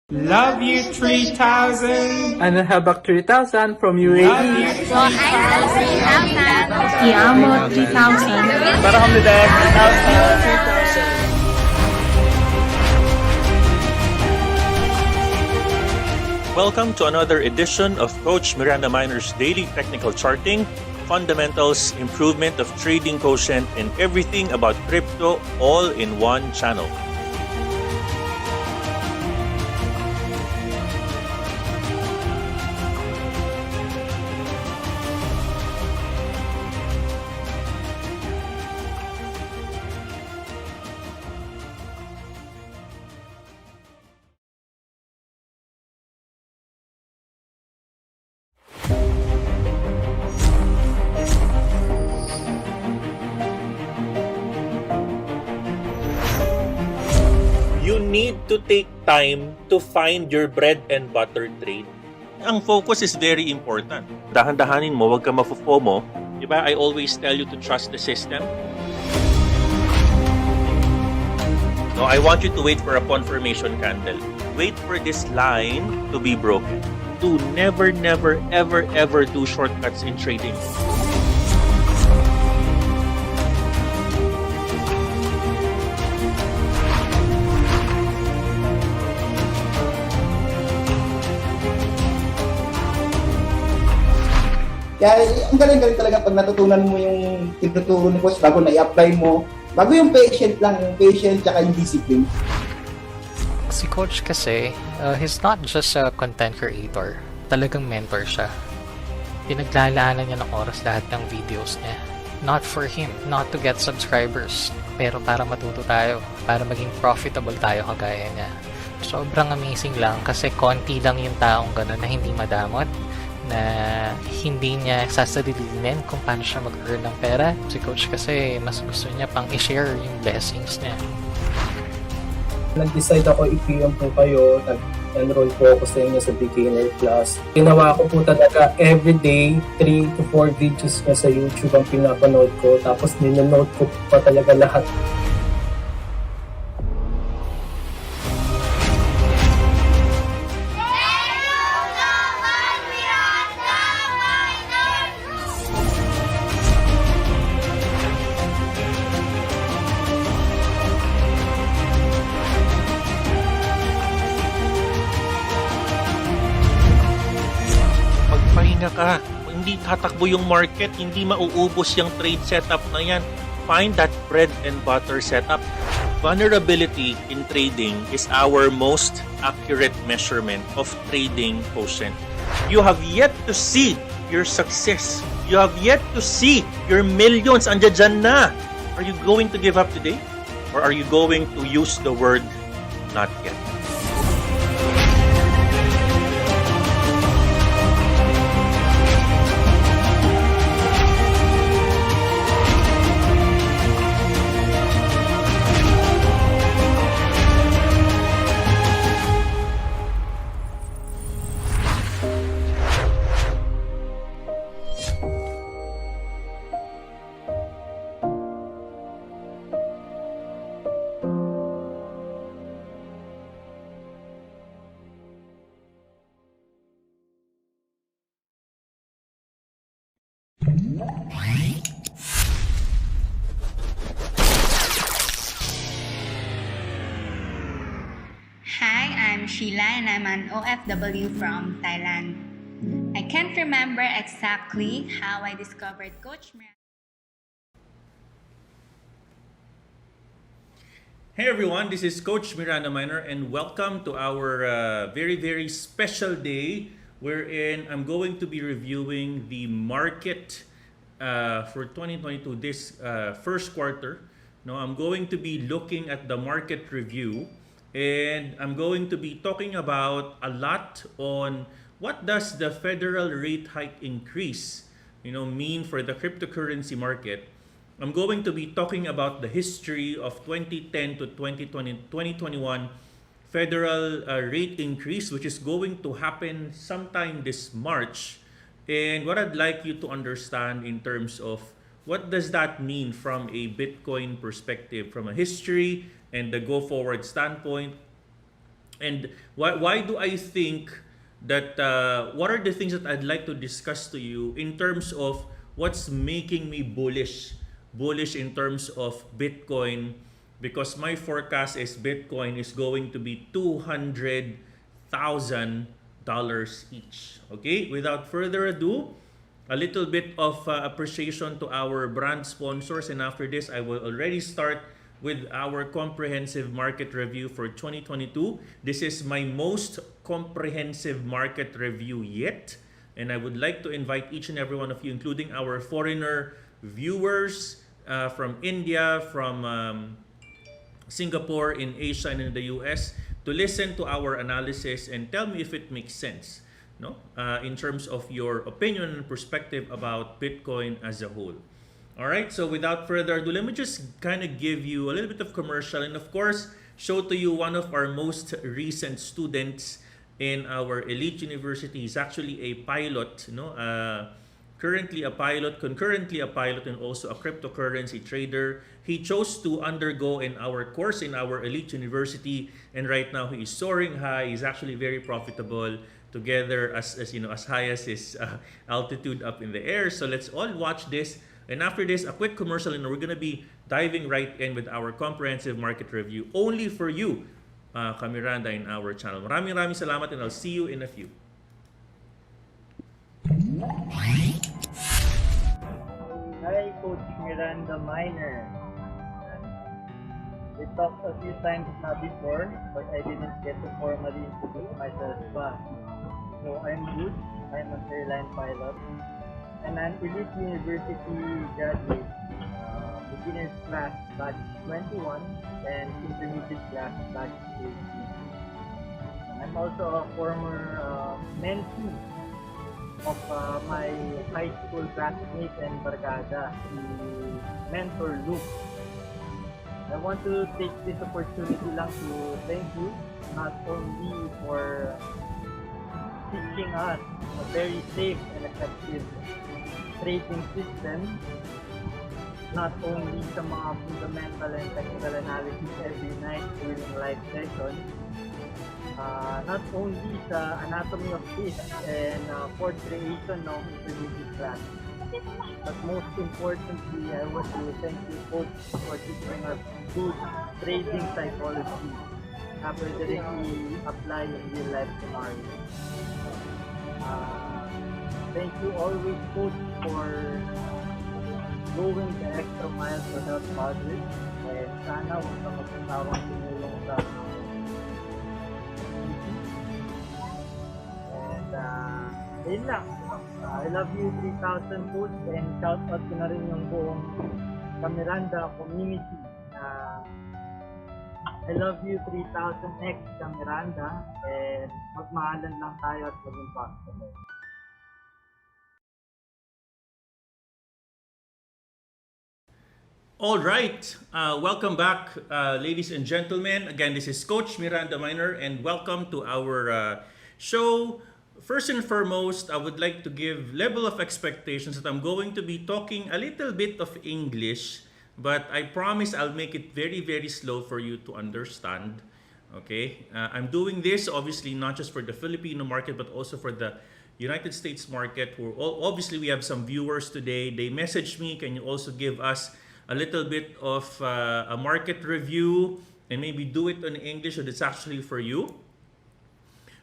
Love you 3,000. Ano habak 3,000 from UAE. Love you 3,000. Ti amo 3,000. Para kami dahil 3,000. Welcome to another edition of Coach Miranda Minor's Daily Technical Charting, Fundamentals, Improvement of Trading Quotient, and everything about crypto all in one channel. You need to take time to find your bread and butter trade. Ang focus is very important. Dahan-dahanin mo, wag ka mafo-FOMO. Diba? I always tell you to trust the system. No, I want you to wait for a confirmation candle. Wait for this line to be broken. Do never, ever do shortcuts in trading. Kaya ang galing-galing talaga pag natutunan mo yung tinuturo ni Coach bago na i-apply mo. Bago yung patient lang, yung patient tsaka yung discipline. Si Coach kasi, he's not just a content creator. Talagang mentor siya. Pinaglalaanan niya ng oras lahat ng videos niya. Not for him, not to get subscribers, pero para matuto tayo, para maging profitable tayo kagaya niya. Sobrang amazing lang kasi konti lang yung taong gano'n na hindi madamot, na hindi niya sasalilinin kung paano siya mag-earn ng pera. Si Coach kasi mas gusto niya pang i-share yung blessings niya. Nag-decide ako i-PM po kayo, nag-enroll po ako sa inyo sa beginner class. Ginawa ko po talaga everyday 3 to 4 videos na sa YouTube ang pinapanood ko, tapos ninonote ko pa talaga lahat. Magpahinga ka. Hindi tatakbo yung market, hindi mauubos yung trade setup na yan. Find that bread and butter setup. Vulnerability in trading is our most accurate measurement of trading quotient. You have yet to see your success. You have yet to see your millions. Andiyan dyan na. Are you going to give up today? Or are you going to use the word not yet? Hi, I'm Sheila and I'm an OFW from Thailand. I can't remember exactly how I discovered Coach Miranda. Hey everyone, this is Coach Miranda Minor and welcome to our very special day wherein I'm going to be reviewing the market for 2022, this first quarter. No, I'm going to be looking at the market review and I'm going to be talking about a lot on what does the federal rate hike increase mean for the cryptocurrency market. I'm going to be talking about the history of 2010 to 2021 federal rate increase, which is going to happen sometime this March. And what I'd like you to understand in terms of what does that mean from a Bitcoin perspective, from a history and the go-forward standpoint, And why do I think that, what are the things that I'd like to discuss to you in terms of what's making me bullish? Bullish in terms of Bitcoin, because my forecast is Bitcoin is going to be $200,000 each. Okay, without further ado, a little bit of appreciation to our brand sponsors, and after this I will already start with our comprehensive market review for 2022. This is my most comprehensive market review yet, and I would like to invite each and every one of you, including our foreigner viewers from India, from Singapore, in Asia, and in the US, to listen to our analysis and tell me if it makes sense, no? In terms of your opinion and perspective about Bitcoin as a whole. All right, so without further ado, let me just kind of give you a little bit of commercial and of course show to you one of our most recent students in our elite university. He's actually a pilot, currently a pilot, concurrently a pilot, and also a cryptocurrency trader. He chose to undergo in our course in our elite university, and right now he is soaring high. He's actually very profitable, together as high as his altitude up in the air. So let's all watch this. And after this, a quick commercial, and we're going to be diving right in with our comprehensive market review only for you, Miranda, in our channel. Maraming salamat, and I'll see you in a few. Hi, Coach Miranda Miner. We talked a few times now before, but I didn't get to formally introduce myself back. So I'm good. I'm an airline pilot. And I'm elite university graduate, beginner's class batch 21 and intermediate class batch 18. I'm also a former mentee of my high school classmate and barkada, si Mentor Luke. I want to take this opportunity lang to thank you, not only for teaching us a very safe and effective trading system, not only sa mga fundamental and technical analysis every night during live session, not only sa anatomy of this and port creation ng intermediate class, but most importantly, I want to thank you folks for teaching us good trading psychology na pwede rin i-apply in real life scenarios. Thank you always, Coach, for going the extra mile to help others. And sana huwag ka magsasawang tumulong sa community. And ayun lang. I love you 3,000, Coach, and shout out ko na rin yung buong Miranda community. I love you 3,000x Miranda, and magmahalan lang tayo at maging possible. All right, welcome back, ladies and gentlemen. Again, this is Coach Miranda Miner, and welcome to our show. First and foremost, I would like to give level of expectations that I'm going to be talking a little bit of English, but I promise I'll make it very, very slow for you to understand. Okay, I'm doing this obviously not just for the Filipino market, but also for the United States market. Obviously, we have some viewers today. They messaged me, can you also give us a little bit of a market review and maybe do it in English, so it's actually for you.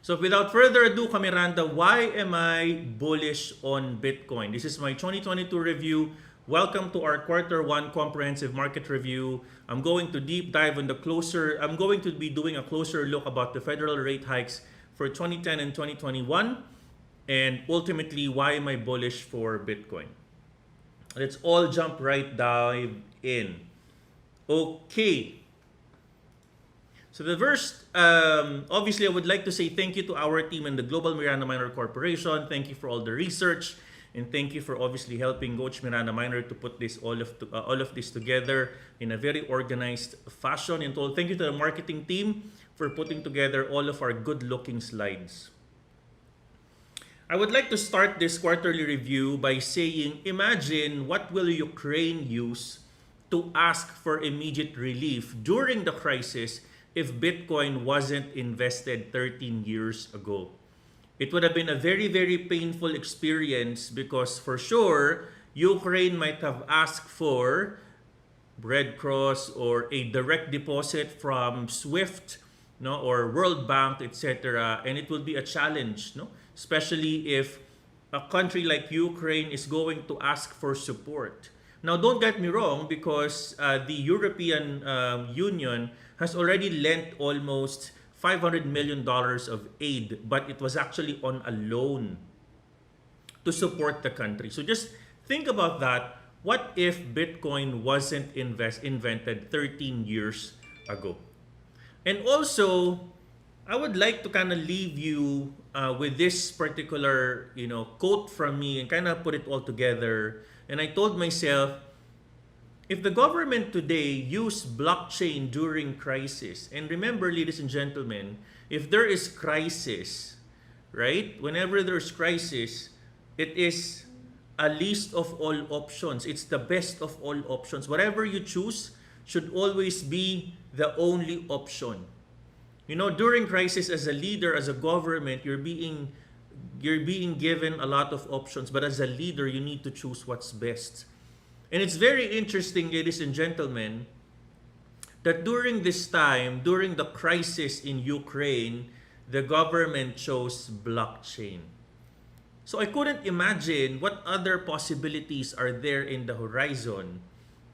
So without further ado, Miranda, why am I bullish on Bitcoin? This is my 2022 review. Welcome to our Q1 comprehensive market review. I'm going to deep dive on I'm going to be doing a closer look about the federal rate hikes for 2010 and 2021, and ultimately, why am I bullish for Bitcoin? Let's all jump right dive in. Okay. So the first, obviously, I would like to say thank you to our team in the Global Miranda Miner Corporation. Thank you for all the research, and thank you for obviously helping Coach Miranda Miner to put this all of this together in a very organized fashion. And thank you to the marketing team for putting together all of our good-looking slides. I would like to start this quarterly review by saying, imagine what will Ukraine use to ask for immediate relief during the crisis if Bitcoin wasn't invested 13 years ago. It would have been a very, very painful experience because for sure, Ukraine might have asked for Red Cross or a direct deposit from SWIFT, no, or World Bank, etc. And it will be a challenge, no, especially if a country like Ukraine is going to ask for support. Now, don't get me wrong, because the European Union has already lent almost $500 million of aid, but it was actually on a loan to support the country. So just think about that. What if Bitcoin wasn't invented 13 years ago? And also, I would like to kind of leave you with this particular, quote from me and kind of put it all together. And I told myself, if the government today used blockchain during crisis, and remember, ladies and gentlemen, if there is crisis, right? Whenever there's crisis, it is a list of all options. It's the best of all options. Whatever you choose should always be the only option. During crisis, as a leader, as a government, you're being given a lot of options, but as a leader, you need to choose what's best. And it's very interesting, ladies and gentlemen, that during this time, during the crisis in Ukraine, the government chose blockchain. So I couldn't imagine what other possibilities are there in the horizon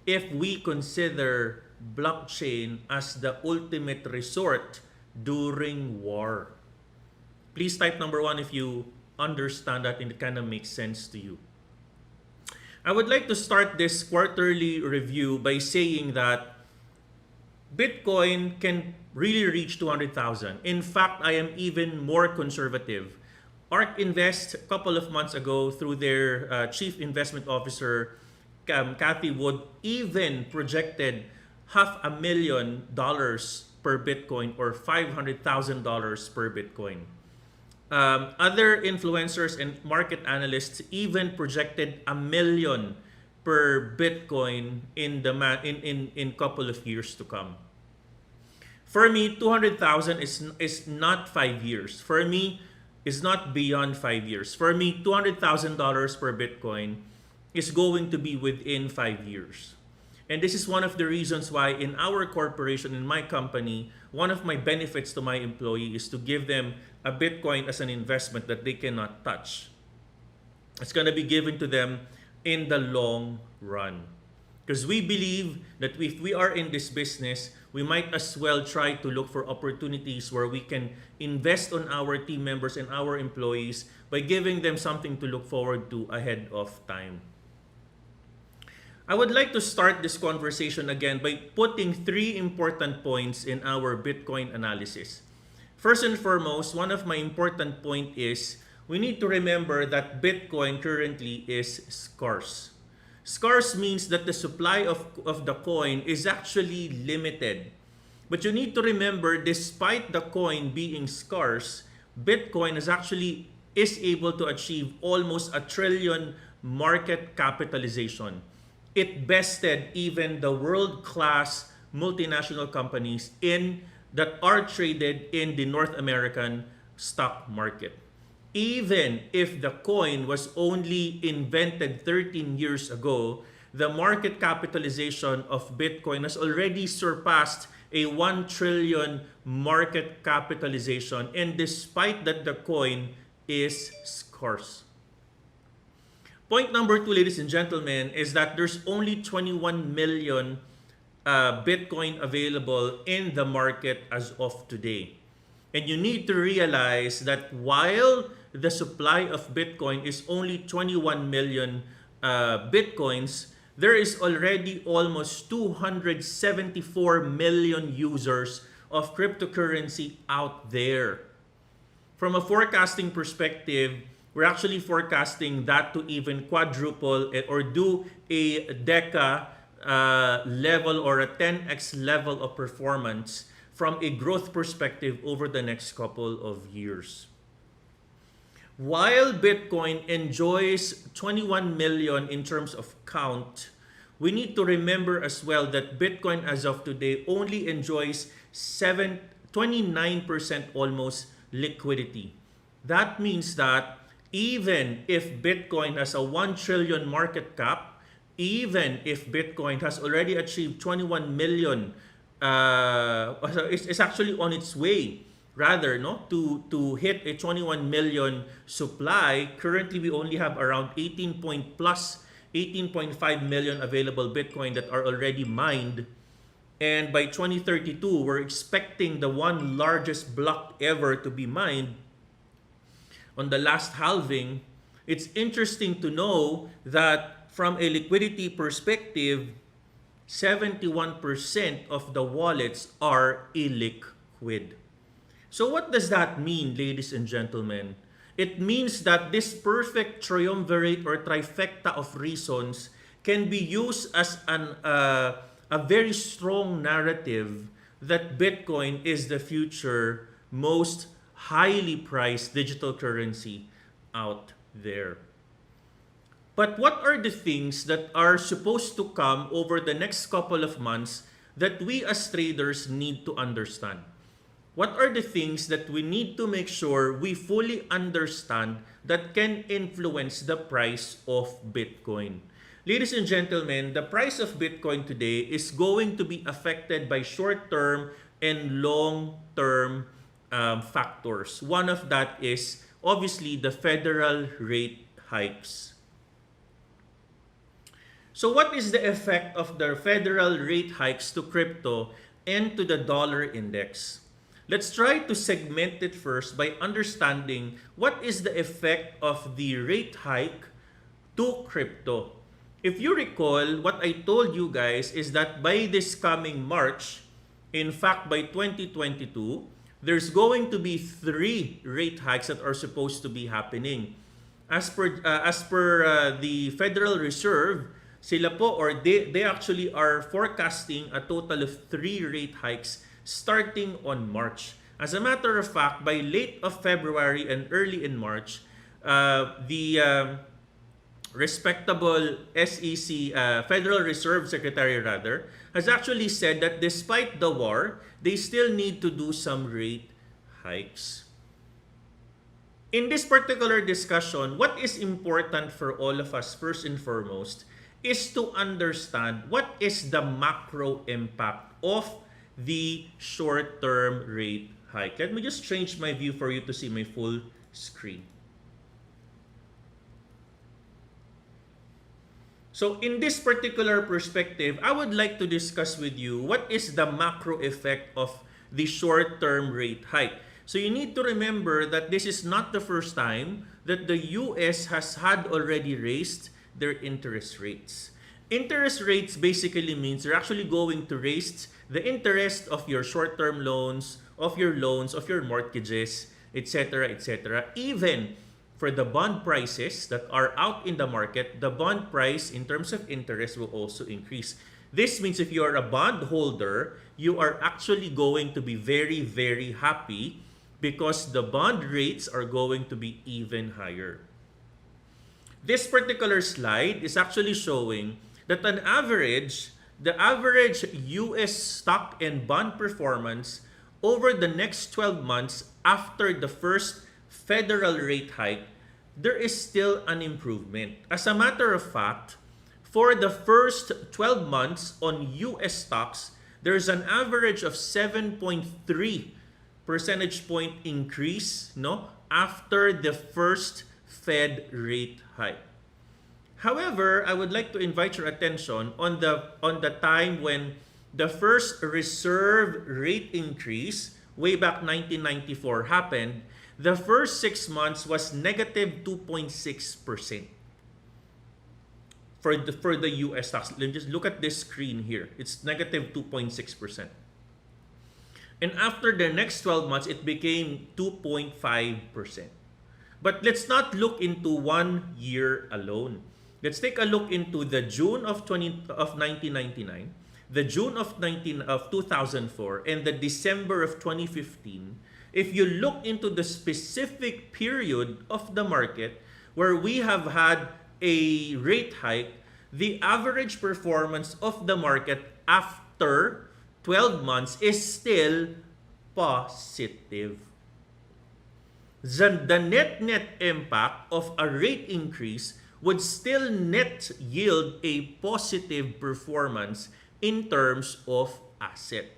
if we consider blockchain as the ultimate resort during war. Please type number 1 if you understand that and it kind of makes sense to you. I would like to start this quarterly review by saying that Bitcoin can really reach 200,000. In fact, I am even more conservative. ARK Invest, a couple of months ago, through their chief investment officer, Kathy Wood, even projected $500,000 per Bitcoin or $500,000 per Bitcoin. Other influencers and market analysts even projected $1 million per Bitcoin in couple of years to come. For me, 200,000 is not 5 years. For me, is not beyond 5 years. For me, $200,000 per Bitcoin is going to be within 5 years. And this is one of the reasons why in our corporation, in my company, one of my benefits to my employee is to give them a Bitcoin as an investment that they cannot touch. It's going to be given to them in the long run. Because we believe that if we are in this business, we might as well try to look for opportunities where we can invest on our team members and our employees by giving them something to look forward to ahead of time. I would like to start this conversation again by putting 3 important points in our Bitcoin analysis. First and foremost, one of my important point is we need to remember that Bitcoin currently is scarce. Scarce means that the supply of the coin is actually limited. But you need to remember, despite the coin being scarce, Bitcoin is able to achieve almost $1 trillion market capitalization. It bested even the world-class multinational companies that are traded in the North American stock market. Even if the coin was only invented 13 years ago, the market capitalization of Bitcoin has already surpassed a $1 trillion market capitalization, and despite that the coin is scarce. Point number 2, ladies and gentlemen, is that there's only 21 million Bitcoin available in the market as of today. And you need to realize that while the supply of Bitcoin is only 21 million Bitcoins, there is already almost 274 million users of cryptocurrency out there. From a forecasting perspective, we're actually forecasting that to even quadruple or do a deca level or a 10x level of performance from a growth perspective over the next couple of years. While Bitcoin enjoys 21 million in terms of count, we need to remember as well that Bitcoin as of today only enjoys 29% almost liquidity. That means that even if Bitcoin has a 1 trillion market cap, even if Bitcoin has already achieved 21 million, it's actually on its way, rather, no, to hit a 21 million supply. Currently, we only have around 18.5 million available Bitcoin that are already mined. And by 2032, we're expecting the one largest block ever to be mined on the last halving. It's interesting to know that from a liquidity perspective, 71% of the wallets are illiquid. So what does that mean, ladies and gentlemen? It means that this perfect triumvirate or trifecta of reasons can be used as a very strong narrative that Bitcoin is the future most highly priced digital currency out there. But what are the things that are supposed to come over the next couple of months that we as traders need to understand? What are the things that we need to make sure we fully understand that can influence the price of Bitcoin? Ladies and gentlemen, the price of Bitcoin today is going to be affected by short-term and long-term factors. One of that is obviously the federal rate hikes. So what is the effect of the federal rate hikes to crypto and to the dollar index? Let's try to segment it first by understanding what is the effect of the rate hike to crypto. If you recall, what I told you guys is that by this coming March, in fact by 2022, there's going to be 3 rate hikes that are supposed to be happening. As per the Federal Reserve, sila po, or they actually are forecasting a total of 3 rate hikes starting on March. As a matter of fact, by late of February and early in March, the respectable SEC, Federal Reserve Secretary rather, has actually said that despite the war, they still need to do some rate hikes. In this particular discussion, what is important for all of us first and foremost is to understand what is the macro impact of the short-term rate hike. Let me just change my view for you to see my full screen. So in this particular perspective, I would like to discuss with you what is the macro effect of the short-term rate hike. So you need to remember that this is not the first time that the US has had already raised their interest rates. Interest rates basically means they're actually going to raise the interest of your short-term loans, of your mortgages, etc., etc. Even for the bond prices that are out in the market, the bond price in terms of interest will also increase. This means if you are a bond holder, you are actually going to be very, very happy because the bond rates are going to be even higher. This particular slide is actually showing that on average, the average US stock and bond performance over the next 12 months after the first federal rate hike, there is still an improvement. As a matter of fact, for the first 12 months on US stocks, there's an average of 7.3 percentage point increase, no, after the first Fed rate hike. However, I would like to invite your attention on the time when the first reserve rate increase way back 1994 happened. The first 6 months was negative 2.6% for the US stocks. Let me just look at this screen here. It's negative 2.6%. And after the next 12 months, it became 2.5%. But let's not look into 1 year alone. Let's take a look into the June of 1999, the June of 2004, and the December of 2015. If you look into the specific period of the market where we have had a rate hike, the average performance of the market after 12 months is still positive. The net impact of a rate increase would still net yield a positive performance in terms of asset.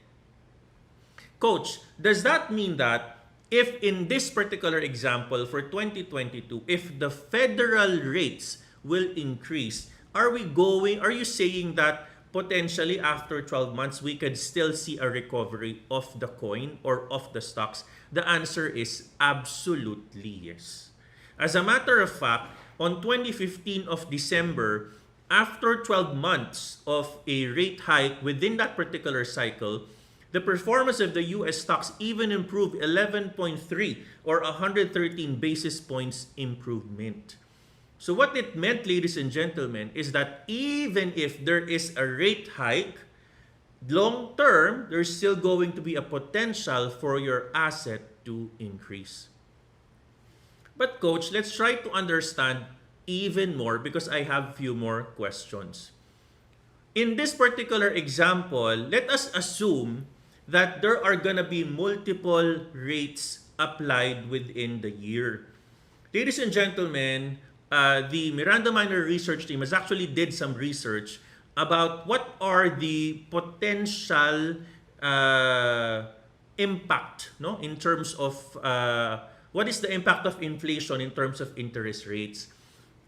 Coach, does that mean that if in this particular example for 2022, if the federal rates will increase, are you saying that potentially after 12 months we could still see a recovery of the coin or of the stocks? The answer is absolutely yes. As a matter of fact, on 2015 of December, after 12 months of a rate hike within that particular cycle, the performance of the US stocks even improved 11.3 or 113 basis points improvement. So what it meant, ladies and gentlemen, is that even if there is a rate hike, long term, there's still going to be a potential for your asset to increase. But coach, let's try to understand even more because I have few more questions. In this particular example, let us assume that there are gonna be multiple rates applied within the year. Ladies and gentlemen, the Miranda Minor research team has actually did some research about what are the potential impact, no, in terms of what is the impact of inflation in terms of interest rates.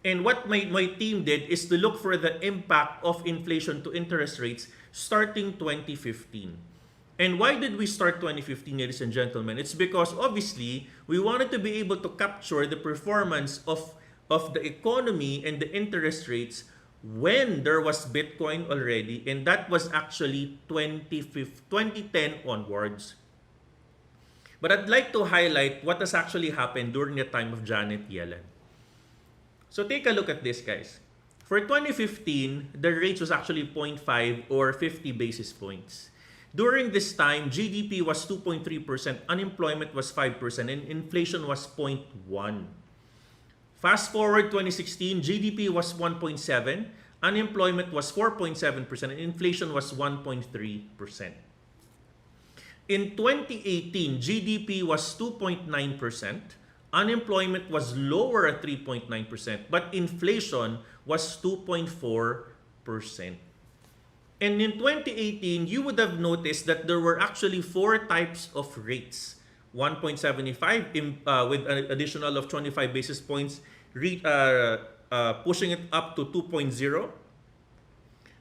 And what my team did is to look for the impact of inflation to interest rates starting 2015. And why did we start 2015, ladies and gentlemen? It's because obviously we wanted to be able to capture the performance of the economy and the interest rates when there was Bitcoin already, and that was actually 2010 onwards. But I'd like to highlight what has actually happened during the time of Janet Yellen. So take a look at this, guys. For 2015, the rate was actually 0.5 or 50 basis points. During this time, GDP was 2.3%, unemployment was 5%, and inflation was 0.1. Fast forward 2016, GDP was 1.7, unemployment was 4.7%, and inflation was 1.3%. In 2018, GDP was 2.9%, unemployment was lower at 3.9%, but inflation was 2.4%. And in 2018, you would have noticed that there were actually 4 types of rates. 1.75 with an additional of 25 basis points, pushing it up to 2.0.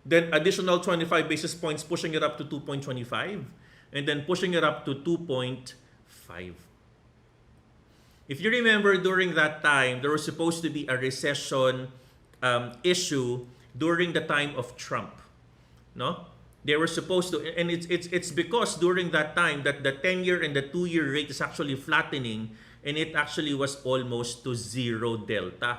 Then additional 25 basis points, pushing it up to 2.25. And then pushing it up to 2.5. If you remember, during that time, there was supposed to be a recession issue during the time of Trump. No? They were supposed to, and it's because during that time that the 10-year and the 2-year rate is actually flattening, and it actually was almost to 0 delta.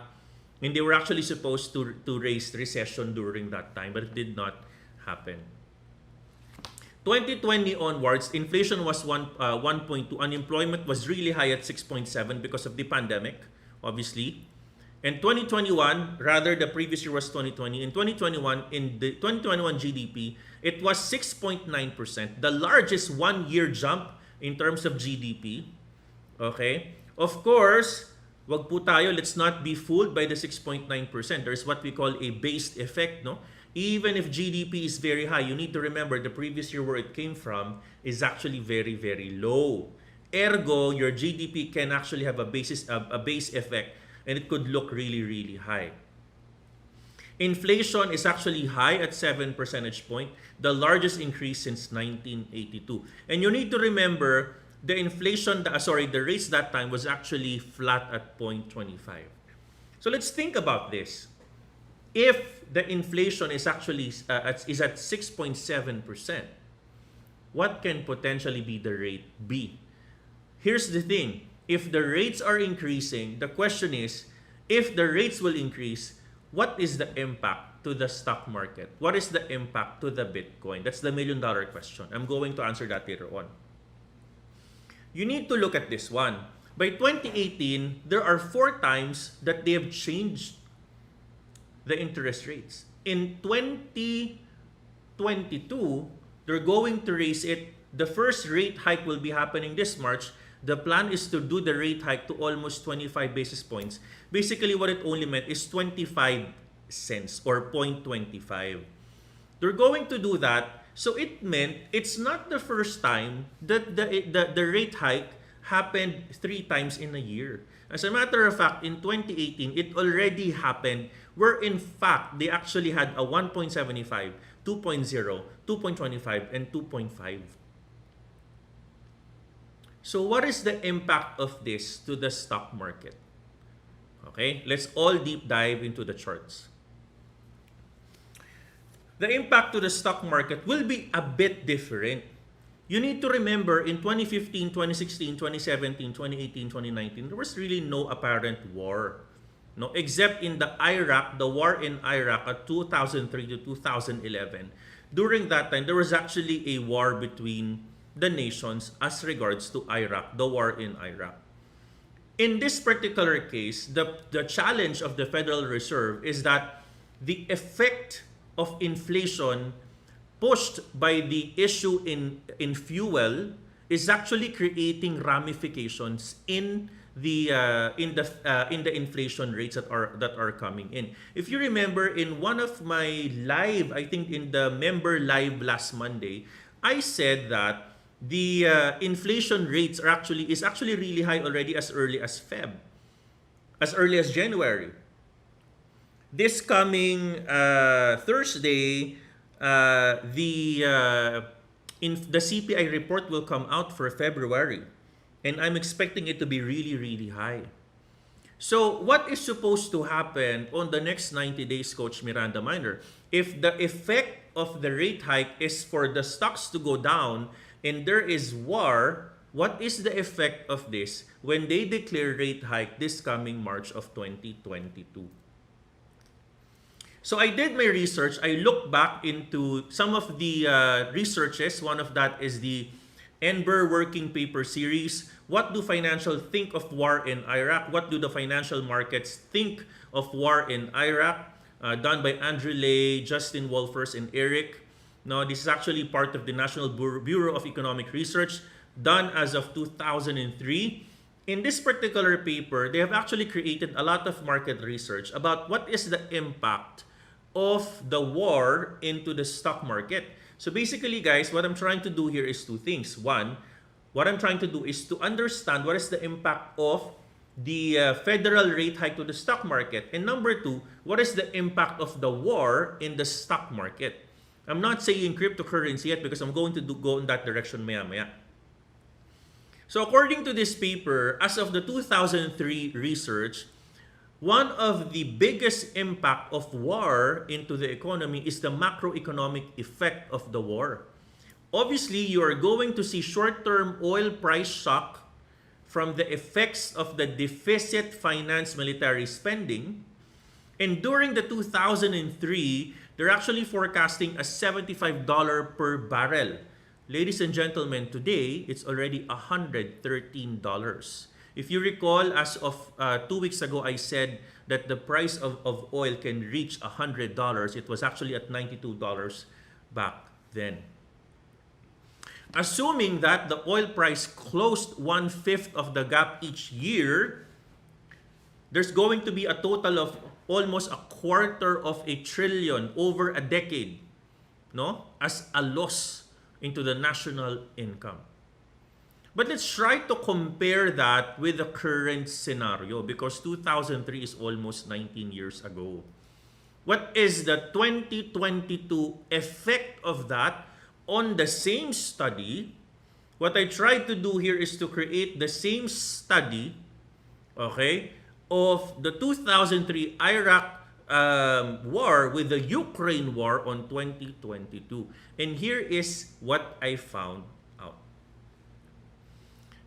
And they were actually supposed to raise recession during that time, but it did not happen. 2020 onwards, inflation was 1.2. Unemployment was really high at 6.7 because of the pandemic, obviously. And 2021, rather the previous year was 2020. In 2021, in the 2021 GDP, it was 6.9%, the largest one-year jump in terms of GDP. Okay? Of course, wag po tayo, let's not be fooled by the 6.9%. There's what we call a base effect, no? Even if GDP is very high, you need to remember the previous year where it came from is actually very, very low. Ergo, your GDP can actually have a base effect, and it could look really, really high. Inflation is actually high at 7 percentage points, the largest increase since 1982. And you need to remember the the rates that time was actually flat at 0.25. So let's think about this. If the inflation is actually at 6.7%, what can potentially be the rate be? Here's the thing. If the rates are increasing, the question is, if the rates will increase, what is the impact to the stock market? What is the impact to the Bitcoin? That's the million-dollar question. I'm going to answer that later on. You need to look at this one. By 2018, there are 4 times that they have changed the interest rates. in 2022, they're going to raise it. The first rate hike will be happening this March. The plan is to do the rate hike to almost 25 basis points. Basically, what it only meant is 25 cents or 0.25. They're going to do that. So it meant it's not the first time that the rate hike happened 3 times in a year. As a matter of fact, in 2018, it already happened where in fact they actually had a 1.75, 2.0, 2.25, and 2.5. So what is the impact of this to the stock market? Okay, let's all deep dive into the charts. The impact to the stock market will be a bit different. You need to remember in 2015, 2016, 2017, 2018, 2019, there was really no apparent war. No, except in the war in Iraq at 2003 to 2011. During that time, there was actually a war between the nations as regards to Iraq, the war in Iraq. In this particular case, the challenge of the Federal Reserve is that the effect of inflation pushed by the issue in fuel is actually creating ramifications in the inflation rates that are coming in. If you remember in one of my live, I think in the member live last Monday, I said that the inflation rates is actually really high already as early as January. This coming Thursday, the CPI report will come out for February, and I'm expecting it to be really, really high. So what is supposed to happen on the next 90 days, Coach Miranda Miner? If the effect of the rate hike is for the stocks to go down and there is war, what is the effect of this when they declare rate hike this coming March of 2022? So I did my research. I looked back into some of the researches. One of that is the Enber Working Paper Series. What do financials think of war in Iraq? What do the financial markets think of war in Iraq? Done by Andrew Lay, Justin Wolfers, and Eric. Now, this is actually part of the National Bureau of Economic Research, done as of 2003. In this particular paper, they have actually created a lot of market research about what is the impact of the war into the stock market. So basically, guys, what I'm trying to do here is 2 things. One, what I'm trying to do is to understand what is the impact of the federal rate hike to the stock market. And number 2, what is the impact of the war in the stock market? I'm not saying cryptocurrency yet because I'm going to go in that direction maya-maya. So according to this paper, as of the 2003 research, one of the biggest impact of war into the economy is the macroeconomic effect of the war. Obviously, you are going to see short-term oil price shock from the effects of the deficit finance military spending. And during the 2003, they're actually forecasting a $75 per barrel. Ladies and gentlemen, today, it's already $113. If you recall, as of 2 weeks ago, I said that the price of oil can reach $100. It was actually at $92 back then. Assuming that the oil price closed 1/5 of the gap each year, there's going to be a total of almost $250 billion over a decade, no, as a loss into the national income. But let's try to compare that with the current scenario because 2003 is almost 19 years ago. What is the 2022 effect of that on the same study? What I tried to do here is to create the same study, okay, of the 2003 Iraq war with the Ukraine war on 2022. And here is what I found out.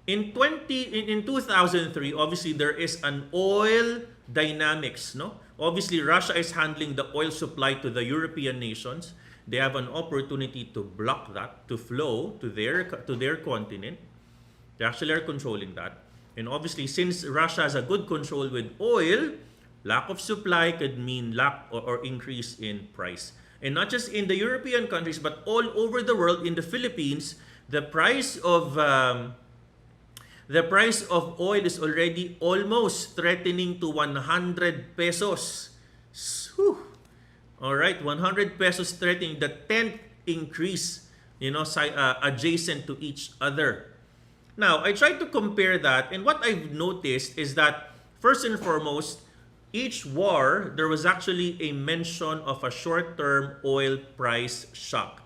In 2003, obviously there is an oil dynamics, no? Obviously Russia is handling the oil supply to the European nations. They have an opportunity to block that, to flow to their continent. They actually are controlling that. And obviously, since Russia has a good control with oil, Lack of supply could mean lack or increase in price. And not just in the European countries, but all over the world. In the Philippines, the price of oil is already almost threatening to 100 pesos. Whew. All right, 100 pesos threatening the 10th increase, adjacent to each other. Now, I tried to compare that, and what I've noticed is that, first and foremost, each war, there was actually a mention of a short-term oil price shock.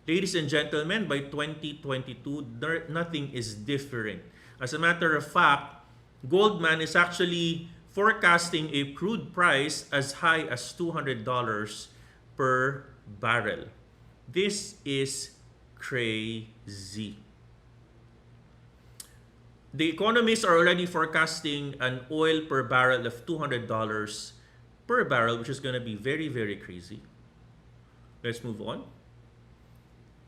Ladies and gentlemen, by 2022, nothing is different. As a matter of fact, Goldman is actually forecasting a crude price as high as $200 per barrel. This is crazy. The economists are already forecasting an oil per barrel of $200 per barrel, which is going to be very, very crazy. Let's move on.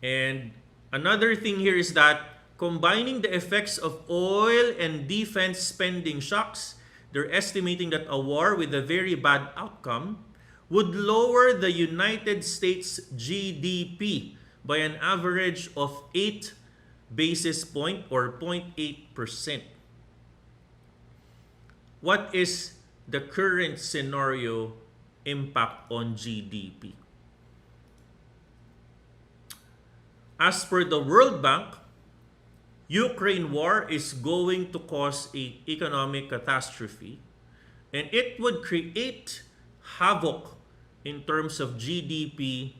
And another thing here is that combining the effects of oil and defense spending shocks, they're estimating that a war with a very bad outcome would lower the United States GDP by an average of 8 basis point or 0.8%. What is the current scenario impact on GDP? As per the World Bank, Ukraine war is going to cause an economic catastrophe, and it would create havoc in terms of GDP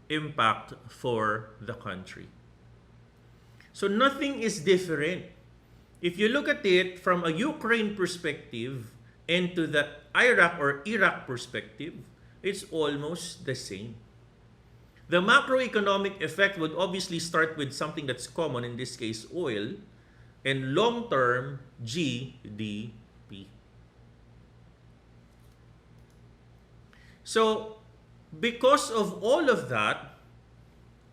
impact for the country. So nothing is different. If you look at it from a Ukraine perspective and to the Iraq perspective, it's almost the same. The macroeconomic effect would obviously start with something that's common, in this case oil, and long-term GDP. So, because of all of that,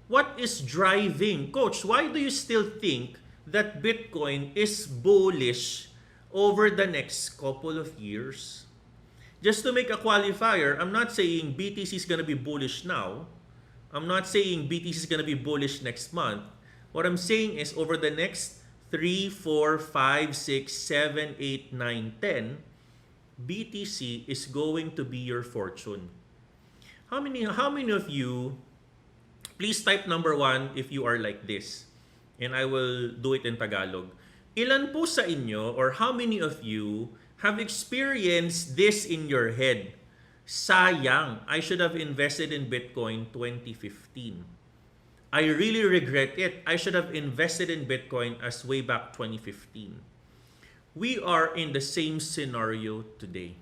what is driving? Coach, why do you still think that Bitcoin is bullish over the next couple of years? Just to make a qualifier, I'm not saying BTC is going to be bullish now. I'm not saying BTC is going to be bullish next month. What I'm saying is over the next 3, 4, 5, 6, 7, 8, 9, 10, BTC is going to be your fortune. How many of you, please type number 1 if you are like this, and I will do it in Tagalog. Ilan po sa inyo, or how many of you have experienced this in your head? Sayang, I should have invested in Bitcoin 2015. I really regret it. I should have invested in Bitcoin as way back 2015. We are in the same scenario today.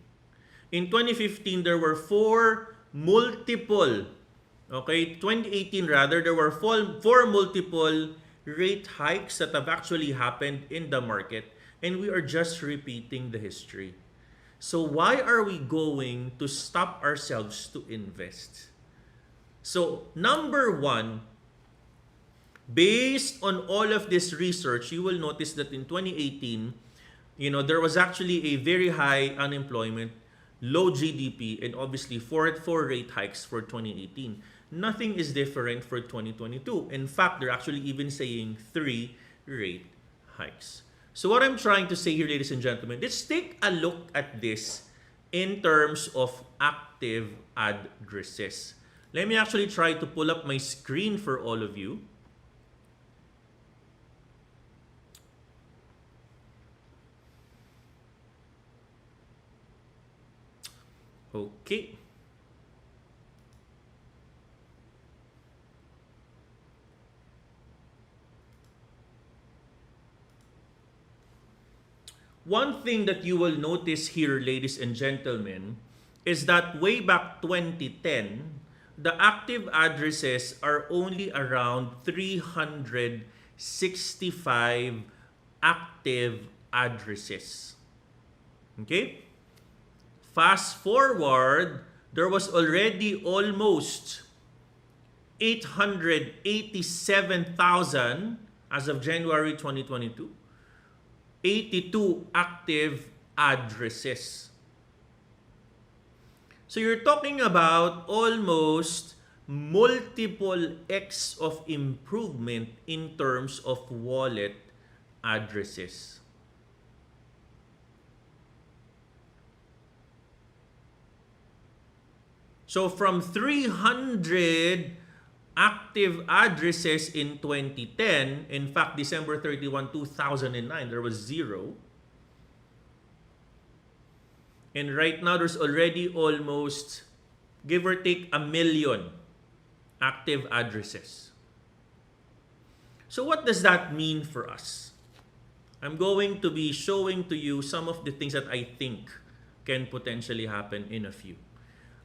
In 2015, there were 2018 rather, there were four multiple rate hikes that have actually happened in the market, and we are just repeating the history. So why are we going to stop ourselves to invest? So number 1, based on all of this research, you will notice that in 2018, there was actually a very high unemployment, low GDP, and obviously four rate hikes for 2018. Nothing is different for 2022. In fact, they're actually even saying 3 rate hikes. So what I'm trying to say here, ladies and gentlemen, let's take a look at this in terms of active addresses. Let me actually try to pull up my screen for all of you. Okay. One thing that you will notice here, ladies and gentlemen, is that way back 2010, the active addresses are only around 365 active addresses. Okay? Fast forward, there was already almost 887,000 as of January 2022. 82 active addresses. So you're talking about almost multiple X of improvement in terms of wallet addresses. So from 300 active addresses in 2010, in fact, December 31, 2009, there was 0. And right now, there's already almost, give or take, 1 million active addresses. So what does that mean for us? I'm going to be showing to you some of the things that I think can potentially happen in a few.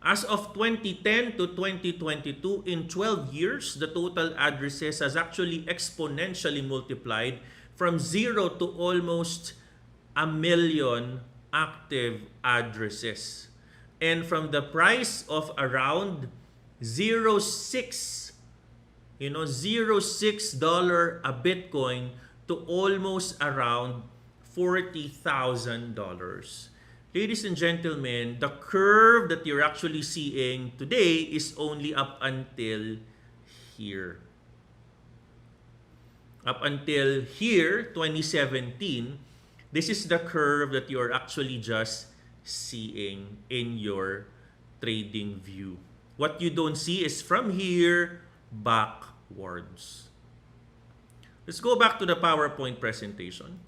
As of 2010 to 2022, in 12 years, the total addresses has actually exponentially multiplied from 0 to almost 1 million active addresses. And from the price of around 0.6, $0.6 a Bitcoin to almost around $40,000. Ladies and gentlemen, the curve that you're actually seeing today is only up until here. Up until here, 2017, this is the curve that you're actually just seeing in your trading view. What you don't see is from here backwards. Let's go back to the PowerPoint presentation.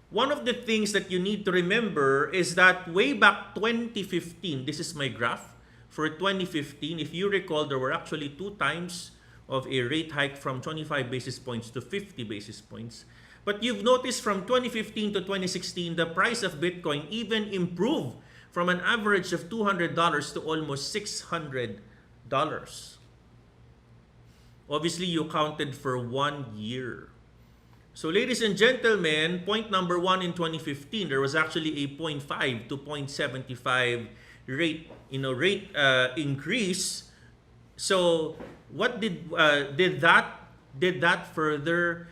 One of the things that you need to remember is that way back 2015, this is my graph for 2015. If you recall, there were actually 2 times of a rate hike from 25 basis points to 50 basis points. But you've noticed from 2015 to 2016, the price of Bitcoin even improved from an average of $200 to almost $600. Obviously, you counted for 1 year. So ladies and gentlemen, point number 1 in 2015, there was actually a 0.5 to 0.75 rate increase. So what did that further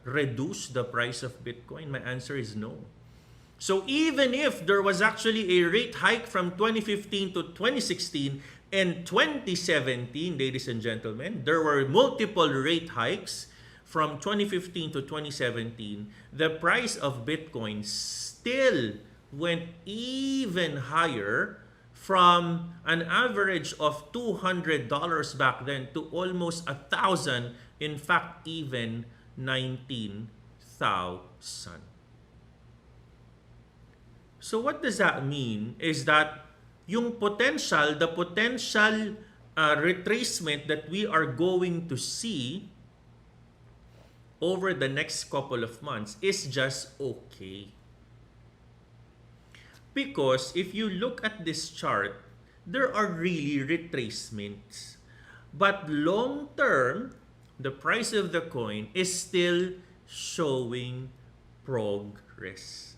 reduce the price of Bitcoin? My answer is no. So even if there was actually a rate hike from 2015 to 2016 and 2017, ladies and gentlemen, there were multiple rate hikes from 2015 to 2017, the price of Bitcoin still went even higher from an average of $200 back then to almost $1,000, in fact, even 19,000. So what does that mean is that the potential retracement that we are going to see over the next couple of months is just okay. Because if you look at this chart, there are really retracements. But long term, the price of the coin is still showing progress.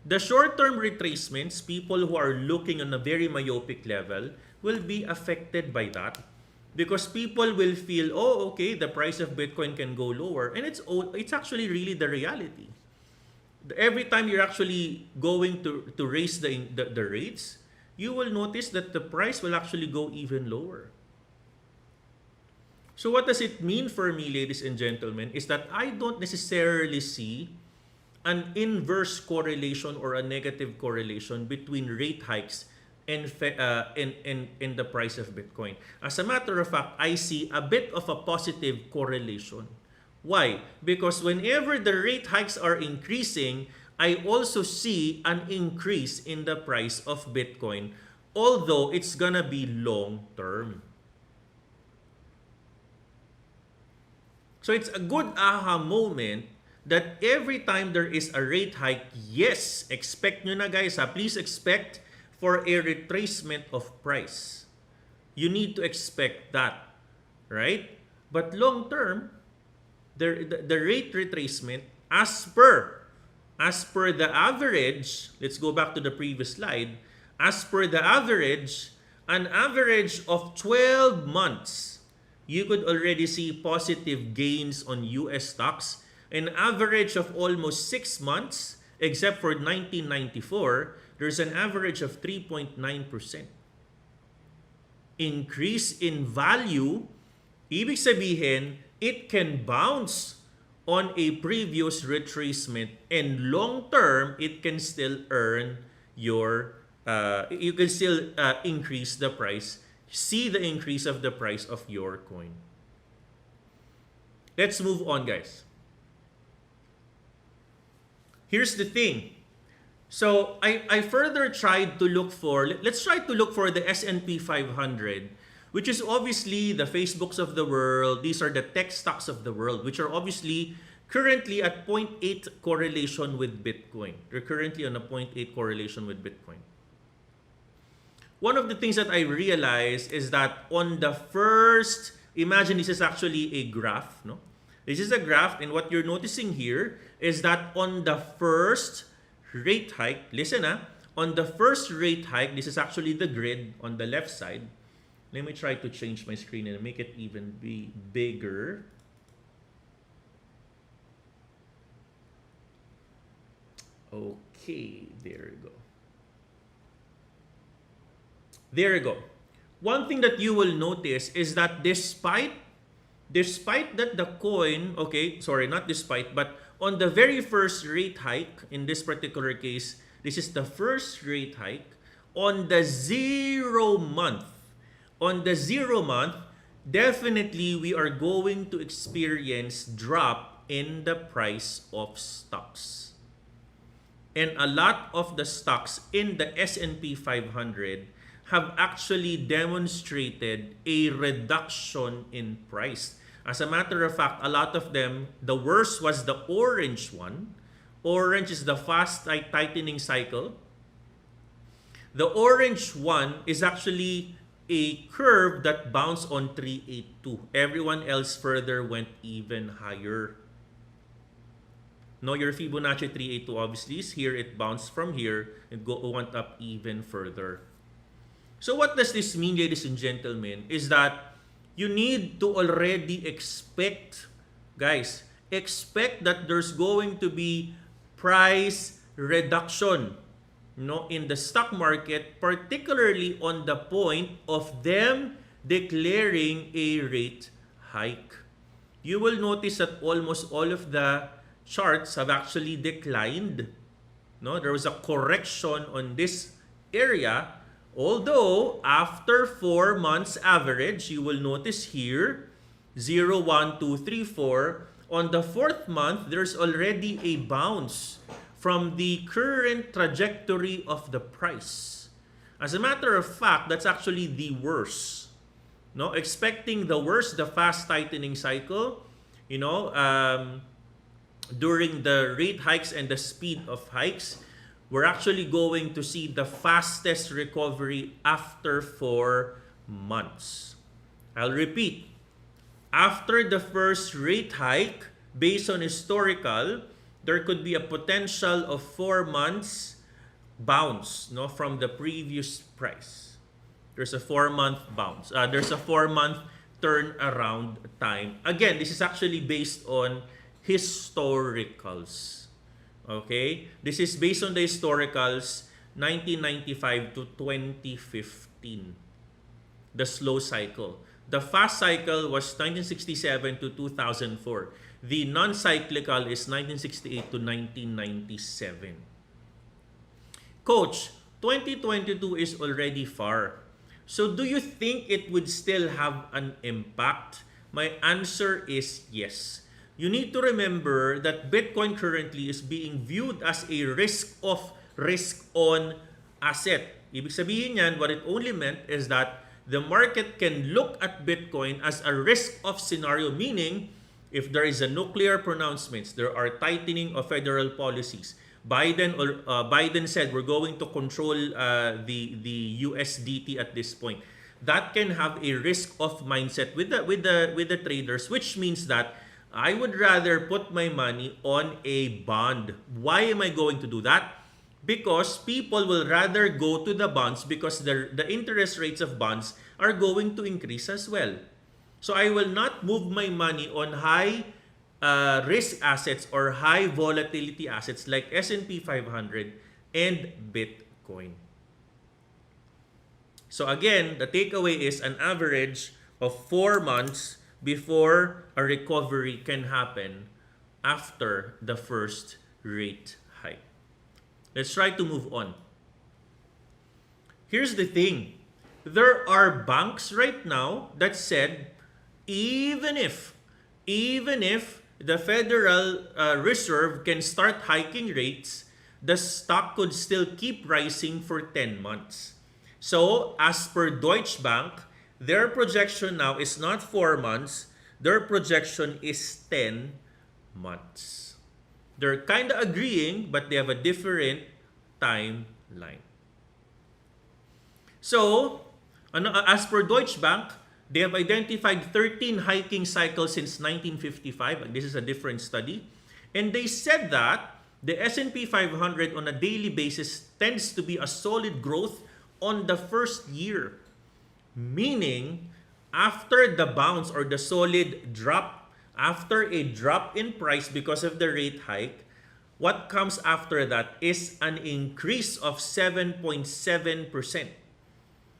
The short-term retracements, people who are looking on a very myopic level, will be affected by that. Because people will feel, oh, okay, the price of Bitcoin can go lower. And it's actually really the reality. Every time you're actually going to raise the rates, you will notice that the price will actually go even lower. So what does it mean for me, ladies and gentlemen, is that I don't necessarily see an inverse correlation or a negative correlation between rate hikes and the price of Bitcoin. As a matter of fact, I see a bit of a positive correlation. Why? Because whenever the rate hikes are increasing, I also see an increase in the price of Bitcoin, although it's gonna be long term. So it's a good aha moment that every time there is a rate hike, yes, expect nyo na guys, please expect for a retracement of price. You need to expect that, right? But long term, the rate retracement as per the average, let's go back to the previous slide, as per the average, an average of 12 months, you could already see positive gains on US stocks. An average of almost 6 months, except for 1994, there's an average of 3.9%. Increase in value, ibig sabihin, it can bounce on a previous retracement, and long term, it can still earn your, you can still increase the price, see the increase of the price of your coin. Let's move on, guys. Here's the thing. So I further tried to look for, let's try to look for the S&P 500, which is obviously the Facebooks of the world. These are the tech stocks of the world, which are obviously currently at 0.8 correlation with Bitcoin. They're currently on a 0.8 correlation with Bitcoin. One of the things that I realized is that on the first, imagine this is actually a graph, no? This is a graph, and what you're noticing here is that on the first rate hike, listen on the first rate hike, this is actually the grid on the left side. Let me try to change my screen and make it even be bigger. Okay, there you go. There you go. One thing that you will notice is that despite that the coin, okay, sorry, not despite, but on the very first rate hike, in this particular case, this is the first rate hike, on the 0 month, definitely we are going to experience drop in the price of stocks. And a lot of the stocks in the S&P 500 have actually demonstrated a reduction in price. As a matter of fact, a lot of them, the worst was the orange one. Orange is the fast tightening cycle. The orange one is actually a curve that bounced on 382. Everyone else further went even higher. No, your Fibonacci 382 obviously is here. It bounced from here and went up even further. So what does this mean, ladies and gentlemen, is that you need to already expect, guys, expect that there's going to be price reduction, in the stock market, particularly on the point of them declaring a rate hike. You will notice that almost all of the charts have actually declined. There was a correction on this area. Although, after 4 months average, you will notice here, 0, 1, 2, 3, 4. On the 4th month, there's already a bounce from the current trajectory of the price. As a matter of fact, that's actually the worst. Expecting the worst, the fast tightening cycle, during the rate hikes and the speed of hikes, we're actually going to see the fastest recovery after 4 months. I'll repeat. After the first rate hike, based on historical, there could be a potential of 4 months bounce from the previous price. There's a 4-month bounce. There's a 4-month turnaround time. Again, this is actually based on historicals. Okay? This is based on the historicals 1995 to 2015. The slow cycle. The fast cycle was 1967 to 2004. The non-cyclical is 1968 to 1997. Coach, 2022 is already far. So do you think it would still have an impact? My answer is yes. You need to remember that Bitcoin currently is being viewed as a risk-on asset. Ibig sabihin yan, what it only meant is that the market can look at Bitcoin as a risk-off scenario, meaning if there is a nuclear pronouncements, there are tightening of federal policies. Biden said we're going to control the USDT at this point. That can have a risk-off mindset with the traders, which means that I would rather put my money on a bond. Why am I going to do that? Because people will rather go to the bonds because the interest rates of bonds are going to increase as well. So I will not move my money on high risk assets or high volatility assets like S&P 500 and Bitcoin. Bitcoin. So again, the takeaway is an average of 4 months before a recovery can happen after the first rate hike. Let's try to move on. Here's the thing. There are banks right now that said even if the Federal Reserve can start hiking rates, the stock could still keep rising for 10 months. So, as per Deutsche Bank, their projection now is not 4 months, their projection is 10 months. They're kind of agreeing, but they have a different timeline. So, as per Deutsche Bank, they have identified 13 hiking cycles since 1955. This is a different study. And they said that the S&P 500 on a daily basis tends to be a solid growth on the first year. Meaning, after the bounce or the solid drop, after a drop in price because of the rate hike, what comes after that is an increase of 7.7%.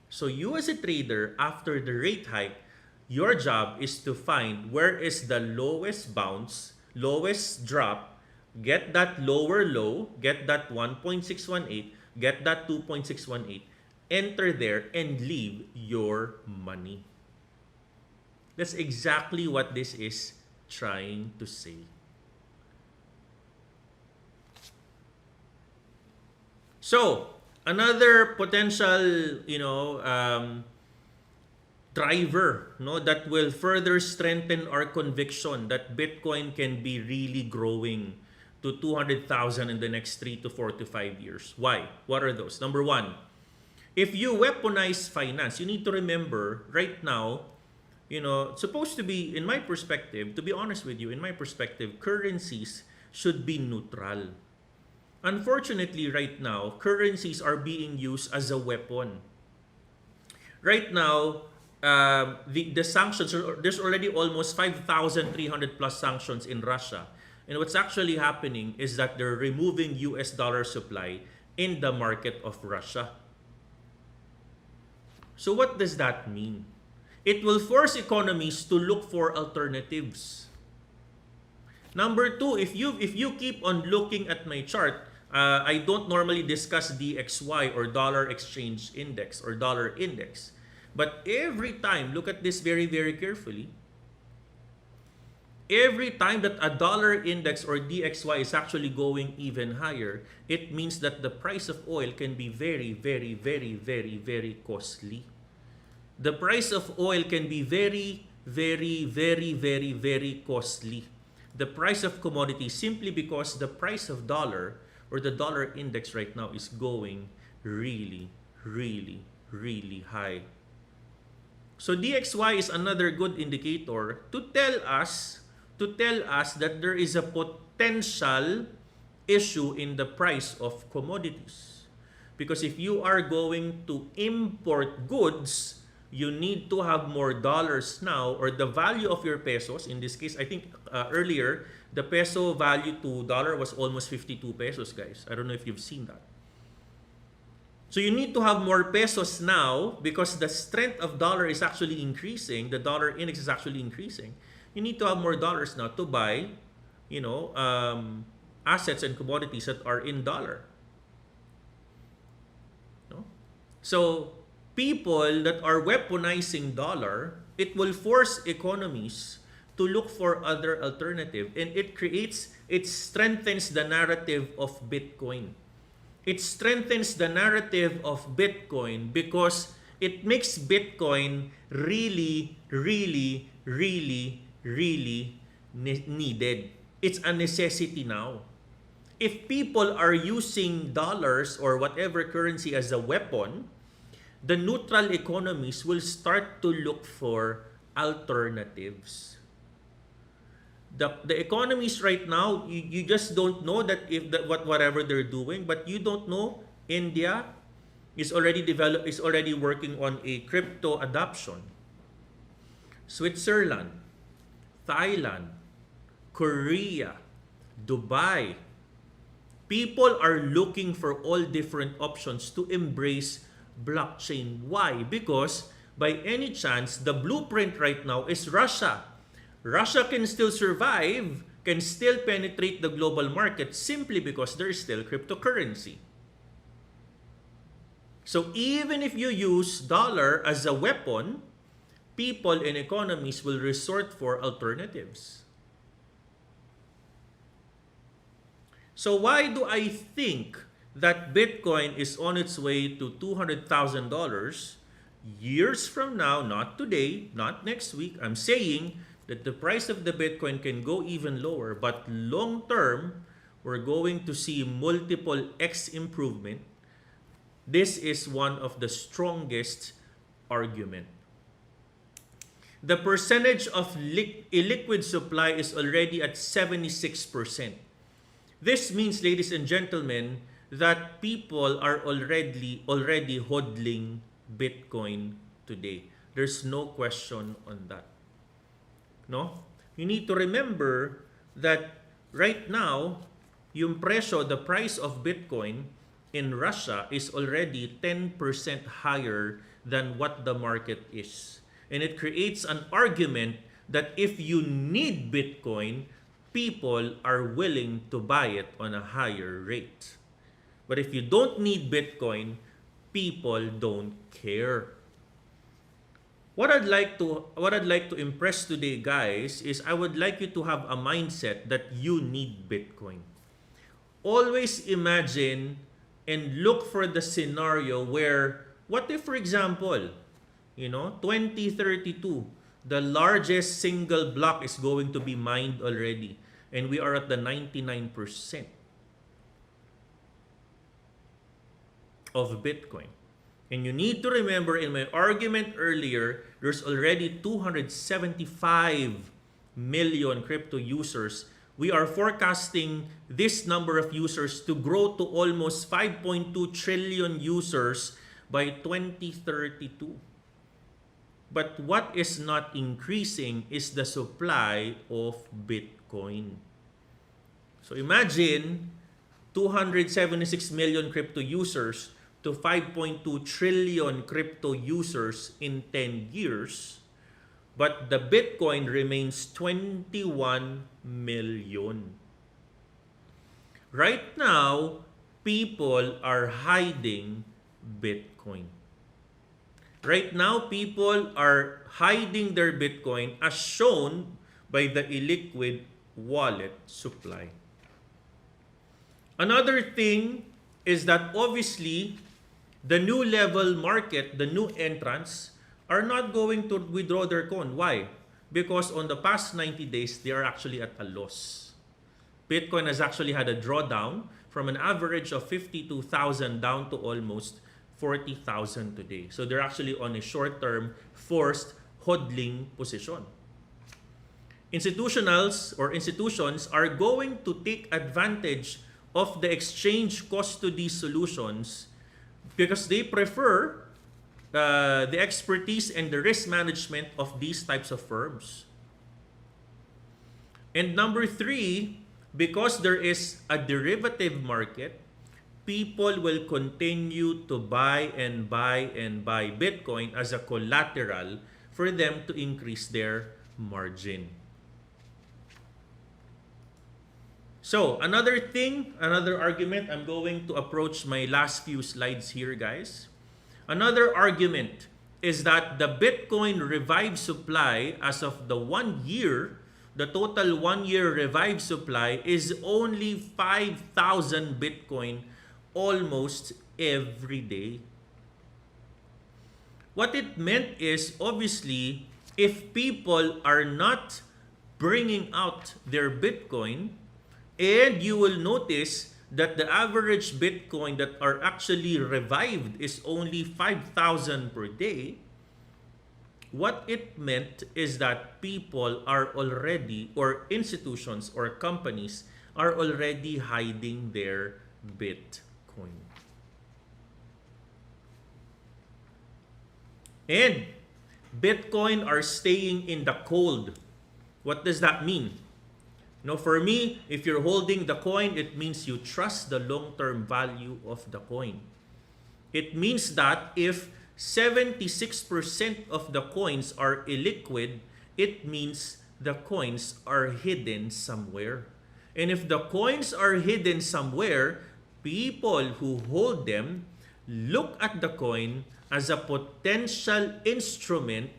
So you as a trader, after the rate hike, your job is to find where is the lowest bounce, lowest drop, get that lower low, get that 1.618, get that 2.618, enter there and leave your money. That's exactly what this is trying to say. So, another potential, driver, that will further strengthen our conviction that Bitcoin can be really growing to 200,000 in the next 3 to 4 to 5 years. Why? What are those? Number one, if you weaponize finance, you need to remember right now, it's supposed to be, in my perspective, to be honest with you, in my perspective, currencies should be neutral. Unfortunately, right now, currencies are being used as a weapon. Right now, the sanctions, there's already almost 5,300 plus sanctions in Russia. And what's actually happening is that they're removing US dollar supply in the market of Russia. So what does that mean? It will force economies to look for alternatives. Number two, if you keep on looking at my chart, I don't normally discuss DXY or dollar exchange index or dollar index. But every time, look at this very, very carefully. Every time that a dollar index or DXY is actually going even higher, it means that the price of oil can be very, very, very, very, very costly. The price of oil can be very, very, very, very, very costly. The price of commodities, simply because the price of dollar or the dollar index right now is going really, really, really high. So DXY is another good indicator to tell us that there is a potential issue in the price of commodities. Because if you are going to import goods, you need to have more dollars now, or the value of your pesos. In this case, I think earlier, the peso value to dollar was almost 52 pesos, guys. I don't know if you've seen that. So you need to have more pesos now because the strength of dollar is actually increasing. The dollar index is actually increasing. You need to have more dollars now to buy, assets and commodities that are in dollar. No? So people that are weaponizing dollar, it will force economies to look for other alternative, and it strengthens the narrative of Bitcoin. It strengthens the narrative of Bitcoin because it makes Bitcoin really, really, really, really needed. It's a necessity now. If people are using dollars or whatever currency as a weapon, the neutral economies will start to look for alternatives. The economies right now, you just don't know that whatever they're doing, but you don't know India is already working on a crypto adoption. Switzerland, Thailand, Korea, Dubai, People are looking for all different options to embrace blockchain. Why? Because by any chance, the blueprint right now is Russia. Russia can still survive, can still penetrate the global market simply because there is still cryptocurrency. So even if you use dollar as a weapon, people and economies will resort for alternatives. So why do I think that Bitcoin is on its way to $200,000 years from now, not today, not next week? I'm saying that the price of the Bitcoin can go even lower, but long term, we're going to see multiple X improvement. This is one of the strongest argument. The percentage of illiquid supply is already at 76%. This means, ladies and gentlemen, that people are already hodling Bitcoin today. There's no question on that. No? You need to remember that right now, yung presyo, the price of Bitcoin in Russia is already 10% higher than what the market is. And it creates an argument that if you need Bitcoin, people are willing to buy it on a higher rate. But if you don't need Bitcoin, people don't care. What I'd like to impress today, guys, is I would like you to have a mindset that you need Bitcoin. Always imagine and look for the scenario where, what if, for example, 2032, the largest single block is going to be mined already, and we are at the 99% of Bitcoin. And you need to remember, in my argument earlier, there's already 275 million crypto users. We are forecasting this number of users to grow to almost 5.2 trillion users by 2032. But what is not increasing is the supply of Bitcoin. So imagine 276 million crypto users to 5.2 trillion crypto users in 10 years, but the Bitcoin remains 21 million. Right now, people are hiding Bitcoin. Right now, people are hiding their Bitcoin as shown by the illiquid wallet supply. Another thing is that obviously, the new level market, the new entrants, are not going to withdraw their coin. Why? Because on the past 90 days, they are actually at a loss. Bitcoin has actually had a drawdown from an average of 52,000 down to almost 40,000 today. So they're actually on a short-term forced hodling position. Institutions are going to take advantage of the exchange custody solutions because they prefer the expertise and the risk management of these types of firms. And number three, because there is a derivative market, people will continue to buy and buy and buy Bitcoin as a collateral for them to increase their margin. So, another argument, I'm going to approach my last few slides here, guys. Another argument is that the Bitcoin revived supply as of the 1 year, the total 1 year revived supply is only 5,000 Bitcoin almost every day. What it meant is, obviously, if people are not bringing out their Bitcoin, and you will notice that the average Bitcoin that are actually revived is only 5,000 per day, what it meant is that people are already, or institutions or companies are already hiding their Bitcoin. And Bitcoin are staying in the cold. What does that mean? For me, if you're holding the coin, it means you trust the long-term value of the coin. It means that if 76% of the coins are illiquid, it means the coins are hidden somewhere. And if the coins are hidden somewhere, people who hold them look at the coin as a potential instrument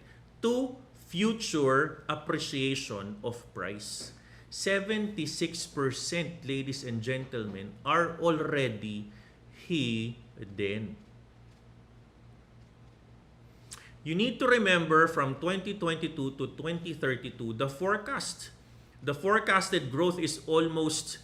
to future appreciation of price. 76%, ladies and gentlemen, are already hidden. You need to remember from 2022 to 2032, the forecast. The forecasted growth is almost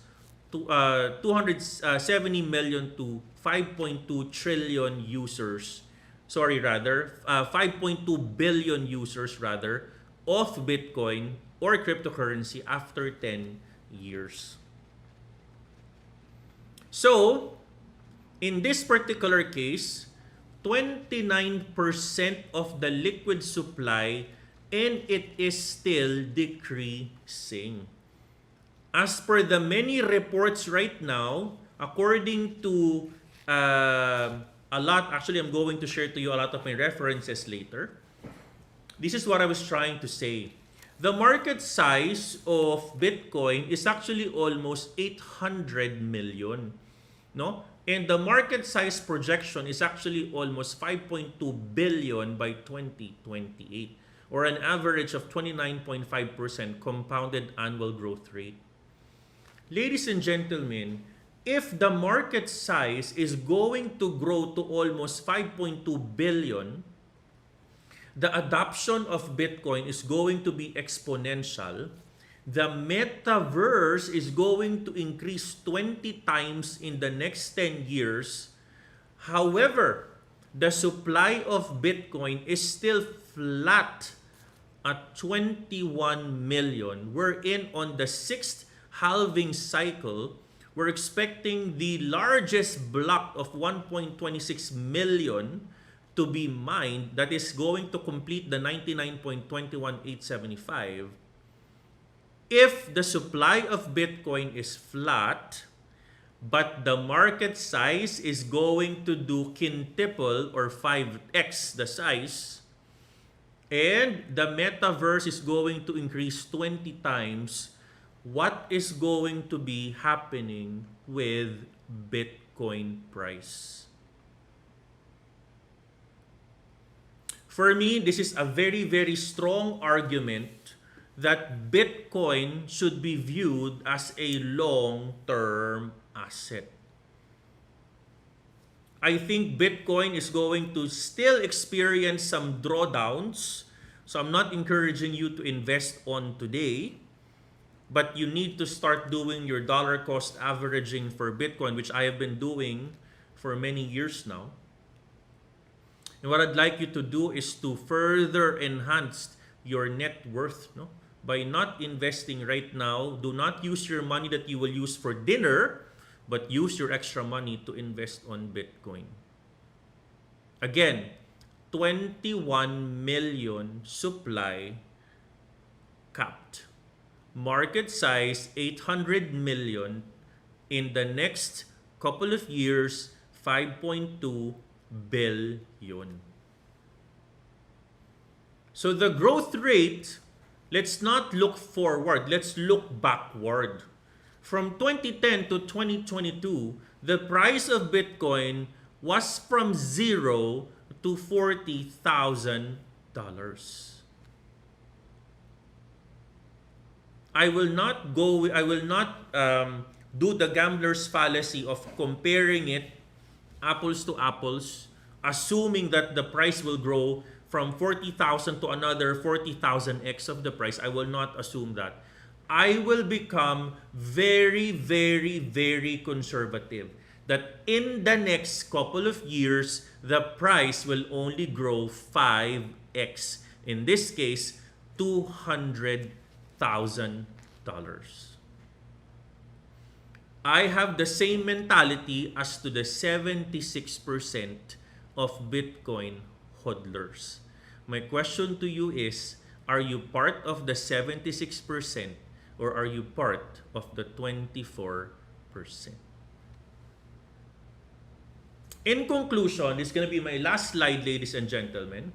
270 million to 5.2 trillion users. 5.2 billion users rather of Bitcoin or cryptocurrency after 10 years. So, in this particular case, 29% of the liquid supply, and it is still decreasing. As per the many reports right now, according to actually I'm going to share to you a lot of my references later. This is what I was trying to say. The market size of Bitcoin is actually almost 800 million, no? And the market size projection is actually almost 5.2 billion by 2028, or an average of 29.5% compounded annual growth rate. Ladies and gentlemen, if the market size is going to grow to almost 5.2 billion, the adoption of Bitcoin is going to be exponential. The metaverse is going to increase 20 times in the next 10 years. However, the supply of Bitcoin is still flat at 21 million. We're on the 6th halving cycle. We're expecting the largest block of 1.26 million to be mined that is going to complete the 99.21875. If the supply of Bitcoin is flat, but the market size is going to do quintuple or 5x the size, and the metaverse is going to increase 20 times, what is going to be happening with Bitcoin price? For me, this is a very, very strong argument that Bitcoin should be viewed as a long-term asset. I think Bitcoin is going to still experience some drawdowns. So I'm not encouraging you to invest on today, but you need to start doing your dollar cost averaging for Bitcoin, which I have been doing for many years now. And what I'd like you to do is to further enhance your net worth, no? By not investing right now. Do not use your money that you will use for dinner, but use your extra money to invest on Bitcoin. Again, 21 million supply capped. Market size 800 million. In the next couple of years, 5.2 billion. So the growth rate, let's not look forward, let's look backward. From 2010 to 2022, the price of Bitcoin was from $0 to $40,000. I will not do the gambler's fallacy of comparing it apples to apples, assuming that the price will grow from 40,000 to another 40,000x of the price. I will not assume that. I will become very, very, very conservative that in the next couple of years, the price will only grow 5x. In this case, $200,000. I have the same mentality as to the 76% of Bitcoin hodlers. My question to you is, are you part of the 76% or are you part of the 24%? In conclusion, this is going to be my last slide, ladies and gentlemen.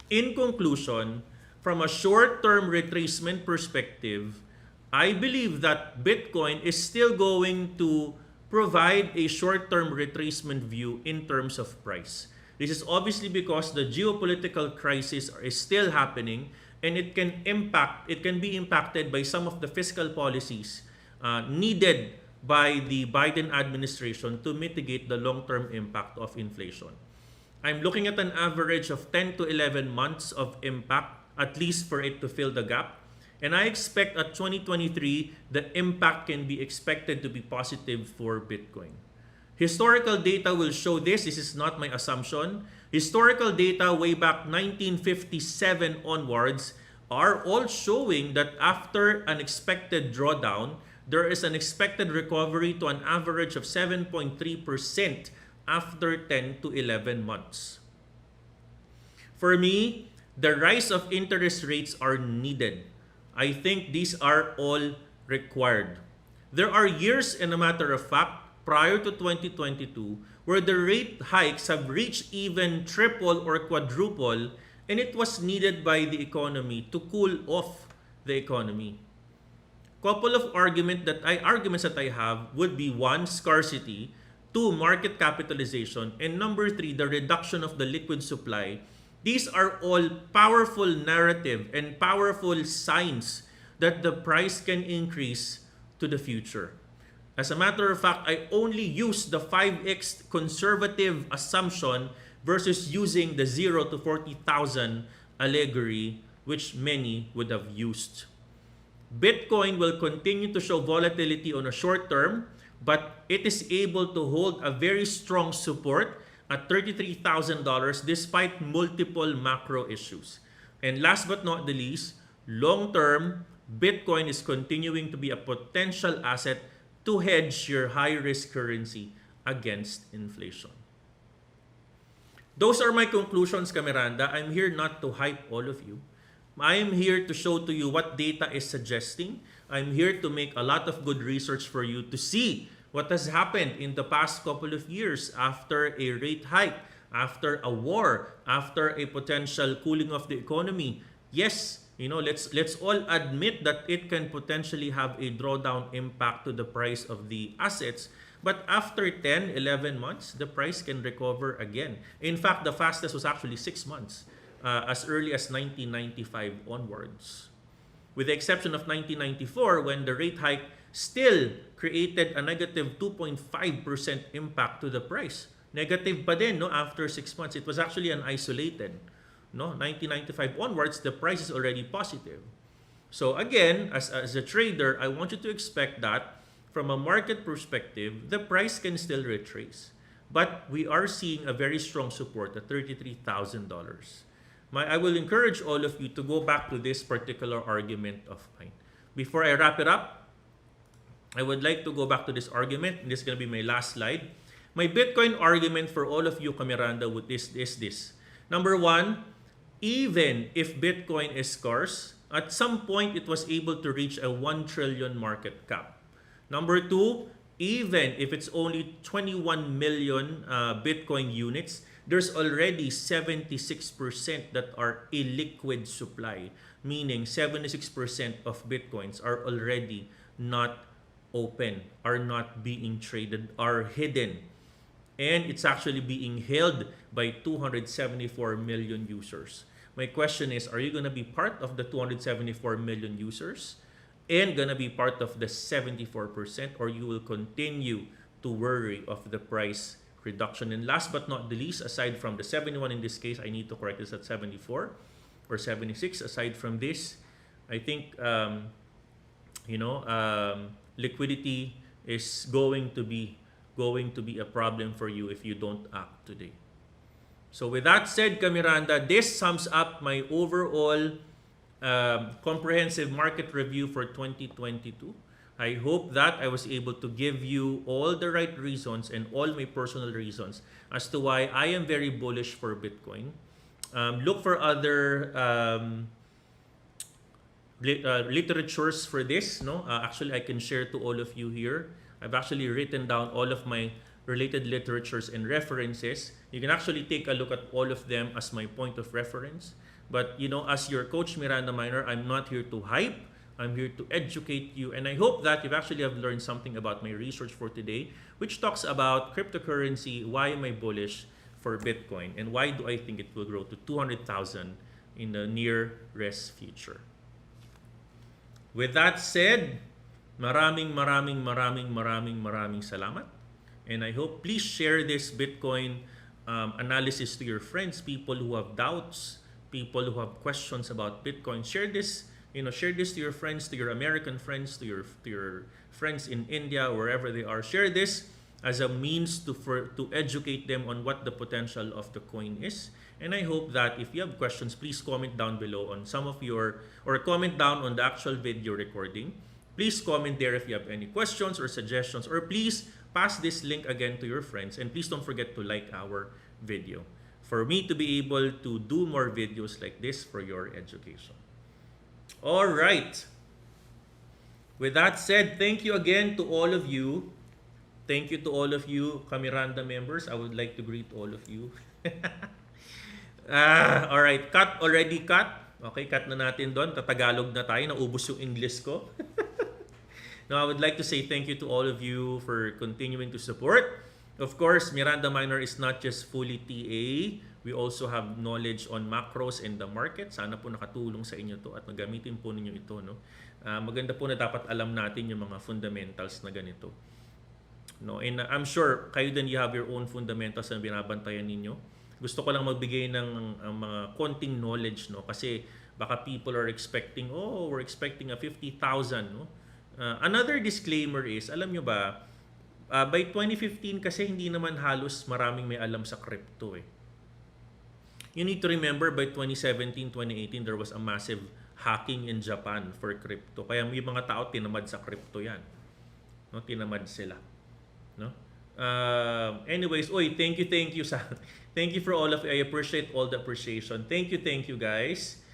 In conclusion, from a short-term retracement perspective, I believe that Bitcoin is still going to provide a short-term retracement view in terms of price. This is obviously because the geopolitical crisis is still happening, and it can be impacted by some of the fiscal policies needed by the Biden administration to mitigate the long-term impact of inflation. I'm looking at an average of 10 to 11 months of impact, at least for it to fill the gap. And I expect at 2023, the impact can be expected to be positive for Bitcoin. Historical data will show this. This is not my assumption. Historical data way back 1957 onwards are all showing that after an expected drawdown, there is an expected recovery to an average of 7.3% after 10 to 11 months. For me, the rise of interest rates are needed. I think these are all required. There are years, in a matter of fact, prior to 2022, where the rate hikes have reached even triple or quadruple, and it was needed by the economy to cool off the economy. Couple of arguments that I have would be: one, scarcity; two, market capitalization; and number three, the reduction of the liquid supply. These are all powerful narrative and powerful signs that the price can increase to the future. As a matter of fact, I only use the 5x conservative assumption versus using the 0 to 40,000 allegory, which many would have used. Bitcoin will continue to show volatility on a short term, but it is able to hold a very strong support at $33,000 despite multiple macro issues. And last but not the least, long term, Bitcoin is continuing to be a potential asset to hedge your high-risk currency against inflation. Those are my conclusions, Miranda. I'm here not to hype all of you. I am here to show to you what data is suggesting. I'm here to make a lot of good research for you to see what has happened in the past couple of years after a rate hike, after a war, after a potential cooling of the economy. Yes, let's all admit that it can potentially have a drawdown impact to the price of the assets. But after 10, 11 months, the price can recover again. In fact, the fastest was actually 6 months, as early as 1995 onwards. With the exception of 1994, when the rate hike still created a negative 2.5% impact to the price. Negative pa din, no, after 6 months. It was actually an isolated. 1995 onwards, the price is already positive. So again, as a trader, I want you to expect that from a market perspective, the price can still retrace. But we are seeing a very strong support at $33,000. I will encourage all of you to go back to this particular argument of mine. Before I wrap it up, I would like to go back to this argument, and this is going to be my last slide. My Bitcoin argument for all of you, Miranda, is this. Number one, even if Bitcoin is scarce, at some point it was able to reach a 1 trillion market cap. Number two, even if it's only 21 million Bitcoin units, there's already 76% that are illiquid supply, meaning 76% of Bitcoins are already not open, are not being traded, are hidden. And it's actually being held by 274 million users. My question is, are you going to be part of the 274 million users and going to be part of the 74%, or you will continue to worry of the price reduction? And last but not the least, aside from the 71 in this case, I need to correct this at 74 or 76. Aside from this, I think liquidity is going to be a problem for you if you don't act today. So with that said, Miranda, this sums up my overall comprehensive market review for 2022. I hope that I was able to give you all the right reasons and all my personal reasons as to why I am very bullish for Bitcoin. Look for other literatures for this, no? Actually, I can share to all of you here. I've actually written down all of my related literatures and references. You can actually take a look at all of them as my point of reference. But, as your coach, Miranda Minor, I'm not here to hype. I'm here to educate you. And I hope that you actually have learned something about my research for today, which talks about cryptocurrency, why am I bullish for Bitcoin, and why do I think it will grow to 200,000 in the nearest future. With that said, maraming salamat. And I hope please share this Bitcoin analysis to your friends, people who have doubts, people who have questions about Bitcoin. Share this, share this to your friends, to your American friends, to your friends in India, wherever they are. Share this as a means to educate them on what the potential of the coin is. And I hope that if you have questions, please comment down below on or comment down on the actual video recording. Please comment there if you have any questions or suggestions, or please pass this link again to your friends, and please don't forget to like our video for me to be able to do more videos like this for your education. All right. With that said, thank you again to all of you. Thank you to all of you Miranda members. I would like to greet all of you. All right, cut already, cut. Okay, cut na natin doon. Tatagalog na tayo. Naubos yung English ko. Now, I would like to say thank you to all of you for continuing to support. Of course, Miranda Minor is not just fully TA. We also have knowledge on macros and the market. Sana po nakatulong sa inyo to at magamitin po ninyo ito. No? Maganda po na dapat alam natin yung mga fundamentals na ganito. No? And I'm sure kayo din you have your own fundamentals na binabantayan ninyo. Gusto ko lang magbigay ng mga konting knowledge, no? Kasi baka people are expecting, we're expecting a 50,000, no? Another disclaimer is, alam nyo ba, by 2015 kasi hindi naman halos maraming may alam sa crypto eh. You need to remember by 2017, 2018, there was a massive hacking in Japan for crypto. Kaya may mga tao tinamad sa crypto yan. No? Tinamad sila. No? Anyways, thank you thank you for all of you. I appreciate all the appreciation. Thank you guys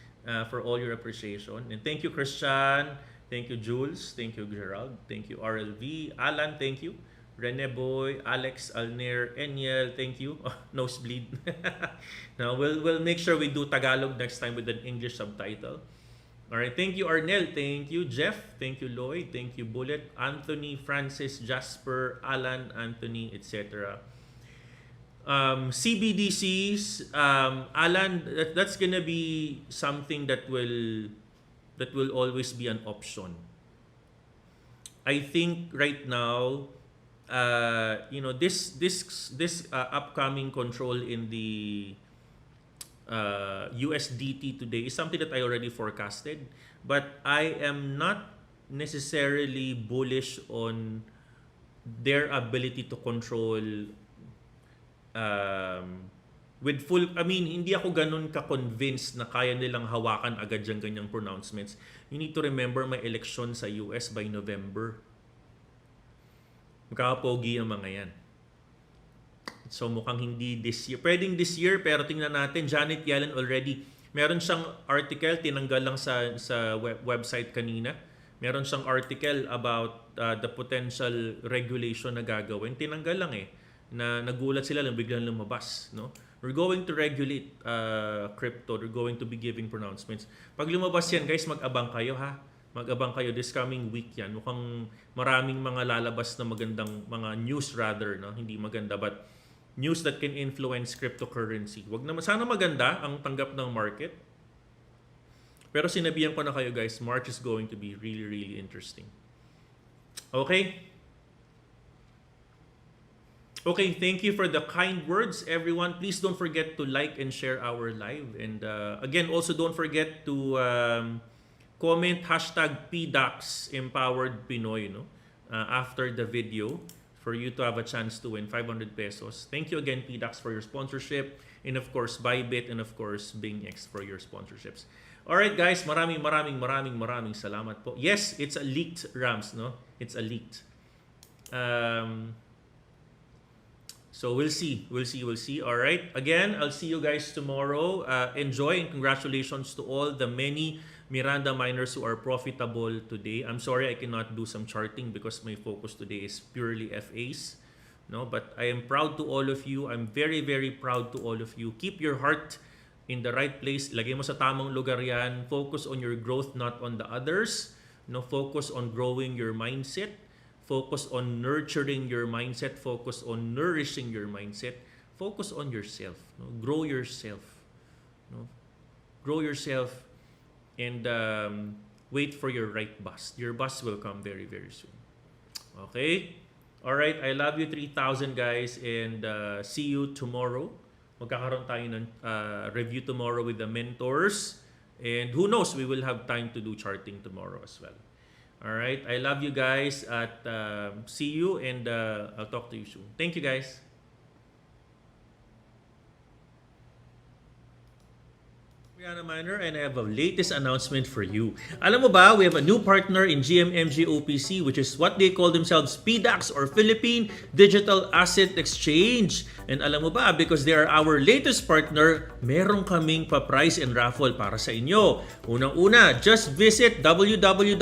for all your appreciation. And thank you Christian, thank you Jules, thank you Gerald, thank you RLV, Alan, thank you Rene Boy, Alex, Alner, Eniel, thank you. Nosebleed. Now we'll make sure we do Tagalog next time with an English subtitle. All right, thank you Arnel, thank you Jeff, thank you Lloyd, thank you Bullet, Anthony, Francis, Jasper, Alan, Anthony, etc. CBDCs, Alan, that's gonna be something that will always be an option. I think right now, this upcoming control in the USDT today is something that I already forecasted, but I am not necessarily bullish on their ability to control with full, hindi ako ganun ka-convinced na kaya nilang hawakan agad yung ganyang pronouncements. You need to remember may election sa US by November. Magkakapogi ang mga yan. So mukhang hindi this year. Pwedeng this year, pero tingnan natin, Janet Yellen already, meron siyang article, tinanggal lang sa website kanina. Meron siyang article about the potential regulation na gagawin. Tinanggal lang na nagulat sila lang biglang lumabas. No? We're going to regulate crypto. We're going to be giving pronouncements. Pag lumabas yan, guys, mag-abang kayo ha. Mag-abang kayo this coming week yan. Mukhang maraming mga lalabas na magandang mga news rather, no? Hindi maganda, but news that can influence cryptocurrency. Wag naman, sana maganda ang tanggap ng market. Pero sinabihan ko na kayo guys, March is going to be really, really interesting. Okay? Okay, thank you for the kind words, everyone. Please don't forget to like and share our live. And again, also don't forget to comment #PDAX Empowered Pinoy, no? After the video, for you to have a chance to win 500 pesos. Thank you again, PDAX, for your sponsorship. And of course, Bybit and of course, BingX for your sponsorships. Alright guys, maraming salamat po. Yes, it's a leaked Rams, no? It's a leaked. So we'll see. Alright, again, I'll see you guys tomorrow. Enjoy and congratulations to all the many Miranda miners who are profitable today. I'm sorry I cannot do some charting because my focus today is purely FAs. No, but I am proud to all of you. I'm very, very proud to all of you. Keep your heart in the right place. Lagay mo sa tamang lugar yan. Focus on your growth, not on the others. No, focus on growing your mindset. Focus on nurturing your mindset. Focus on nourishing your mindset. Focus on yourself. No? Grow yourself. No? Grow yourself and wait for your right bus. Your bus will come very, very soon. Okay? Alright, I love you 3,000 guys and see you tomorrow. Magkakaroon tayo ng review tomorrow with the mentors. And who knows, we will have time to do charting tomorrow as well. Alright, I love you guys at see you and I'll talk to you soon. Thank you guys. Miranda Miner, and I have a latest announcement for you. Alam mo ba, we have a new partner in GMMG OPC, which is what they call themselves PDAX or Philippine Digital Asset Exchange. And alam mo ba, because they are our latest partner, meron kaming pa-prize and raffle para sa inyo. Unang-una, just visit www.pdax.ph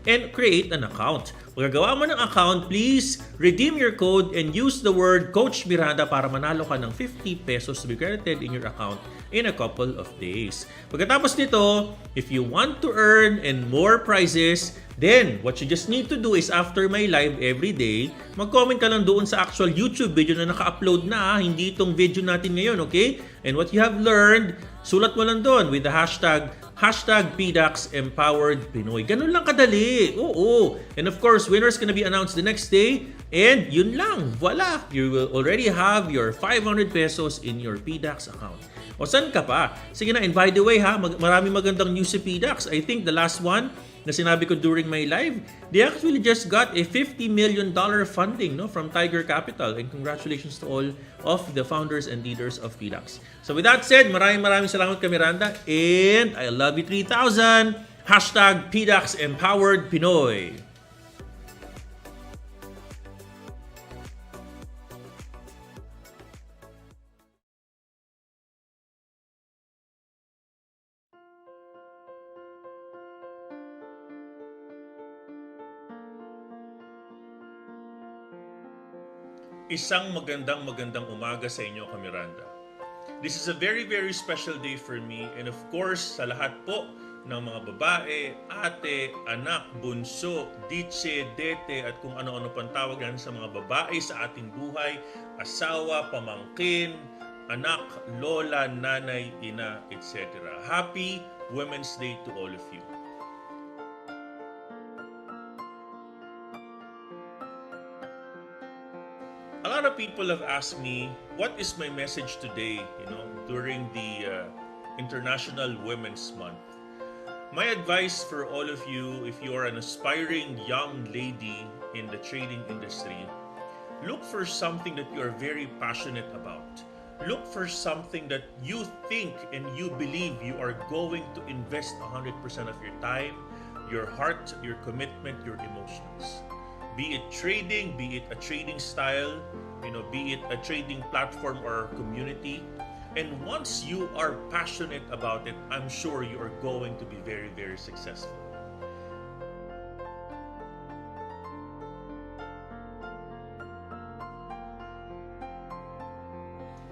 and create an account. Pagkagawa mo ng account, please redeem your code and use the word Coach Miranda para manalo ka ng 50 pesos to be credited in your account in a couple of days. Pagkatapos nito, if you want to earn and more prizes, then what you just need to do is after my live every day, mag-comment ka lang doon sa actual YouTube video na naka-upload na, hindi itong video natin ngayon, okay? And what you have learned, sulat mo lang doon with the hashtag PDAX Empowered Pinoy. Ganun lang kadali. Oo. And of course, winners gonna be announced the next day. And yun lang. Voila! You will already have your 500 pesos in your PDAX account. O saan ka pa? Sige na, and by the way ha, marami magandang news sa PDAX. I think the last one na sinabi ko during my live, they actually just got a $50 million funding from Tiger Capital. And congratulations to all of the founders and leaders of PDAX. So with that said, maraming salamat kay Miranda. And I love you 3,000. Hashtag PDAX Empowered Pinoy. Isang magandang umaga sa inyo, Miranda. This is a very, very special day for me and of course, sa lahat po ng mga babae, ate, anak, bunso, ditse, dete at kung ano-ano pang tawag yan sa mga babae sa ating buhay, asawa, pamangkin, anak, lola, nanay, ina, etc. Happy Women's Day to all of you. A lot of people have asked me, what is my message today, during the International Women's Month? My advice for all of you, if you are an aspiring young lady in the trading industry, look for something that you are very passionate about. Look for something that you think and you believe you are going to invest 100% of your time, your heart, your commitment, your emotions. Be it trading, be it a trading style, be it a trading platform or community. And once you are passionate about it, I'm sure you are going to be very, very successful.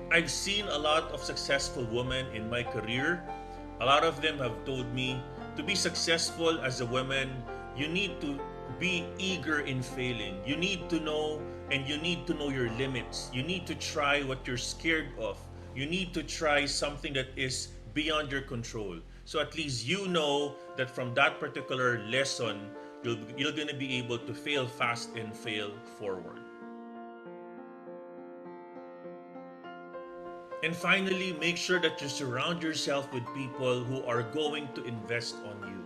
I've seen a lot of successful women in my career. A lot of them have told me to be successful as a woman, you need to be eager in failing. You need to know and you need to know your limits. You need to try what you're scared of. You need to try something that is beyond your control. So at least you know that from that particular lesson, you're going to be able to fail fast and fail forward. And finally, make sure that you surround yourself with people who are going to invest on you.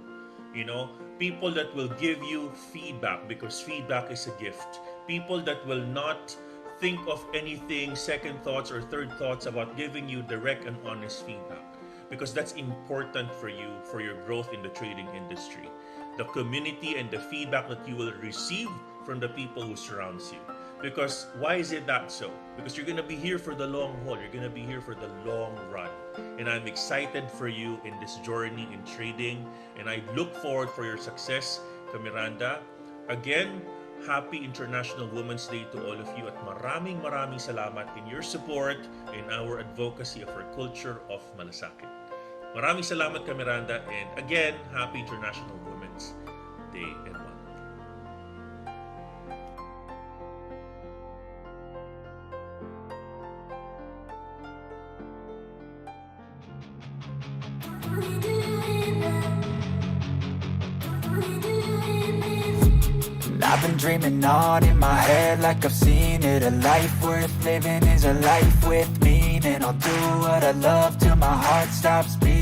People that will give you feedback because feedback is a gift. People that will not think of anything, second thoughts or third thoughts about giving you direct and honest feedback. Because that's important for you, for your growth in the trading industry. The community and the feedback that you will receive from the people who surrounds you. Because why is it that so? Because you're gonna be here for the long haul. You're gonna be here for the long run. And I'm excited for you in this journey in trading. And I look forward for your success, Miranda. Again, happy International Women's Day to all of you at maraming salamat in your support in our advocacy of our culture of malasakit. Maraming salamat Miranda, and again, happy International Women's Day and month. I've been dreaming on in my head like I've seen it. A life worth living is a life with meaning. I'll do what I love till my heart stops beating.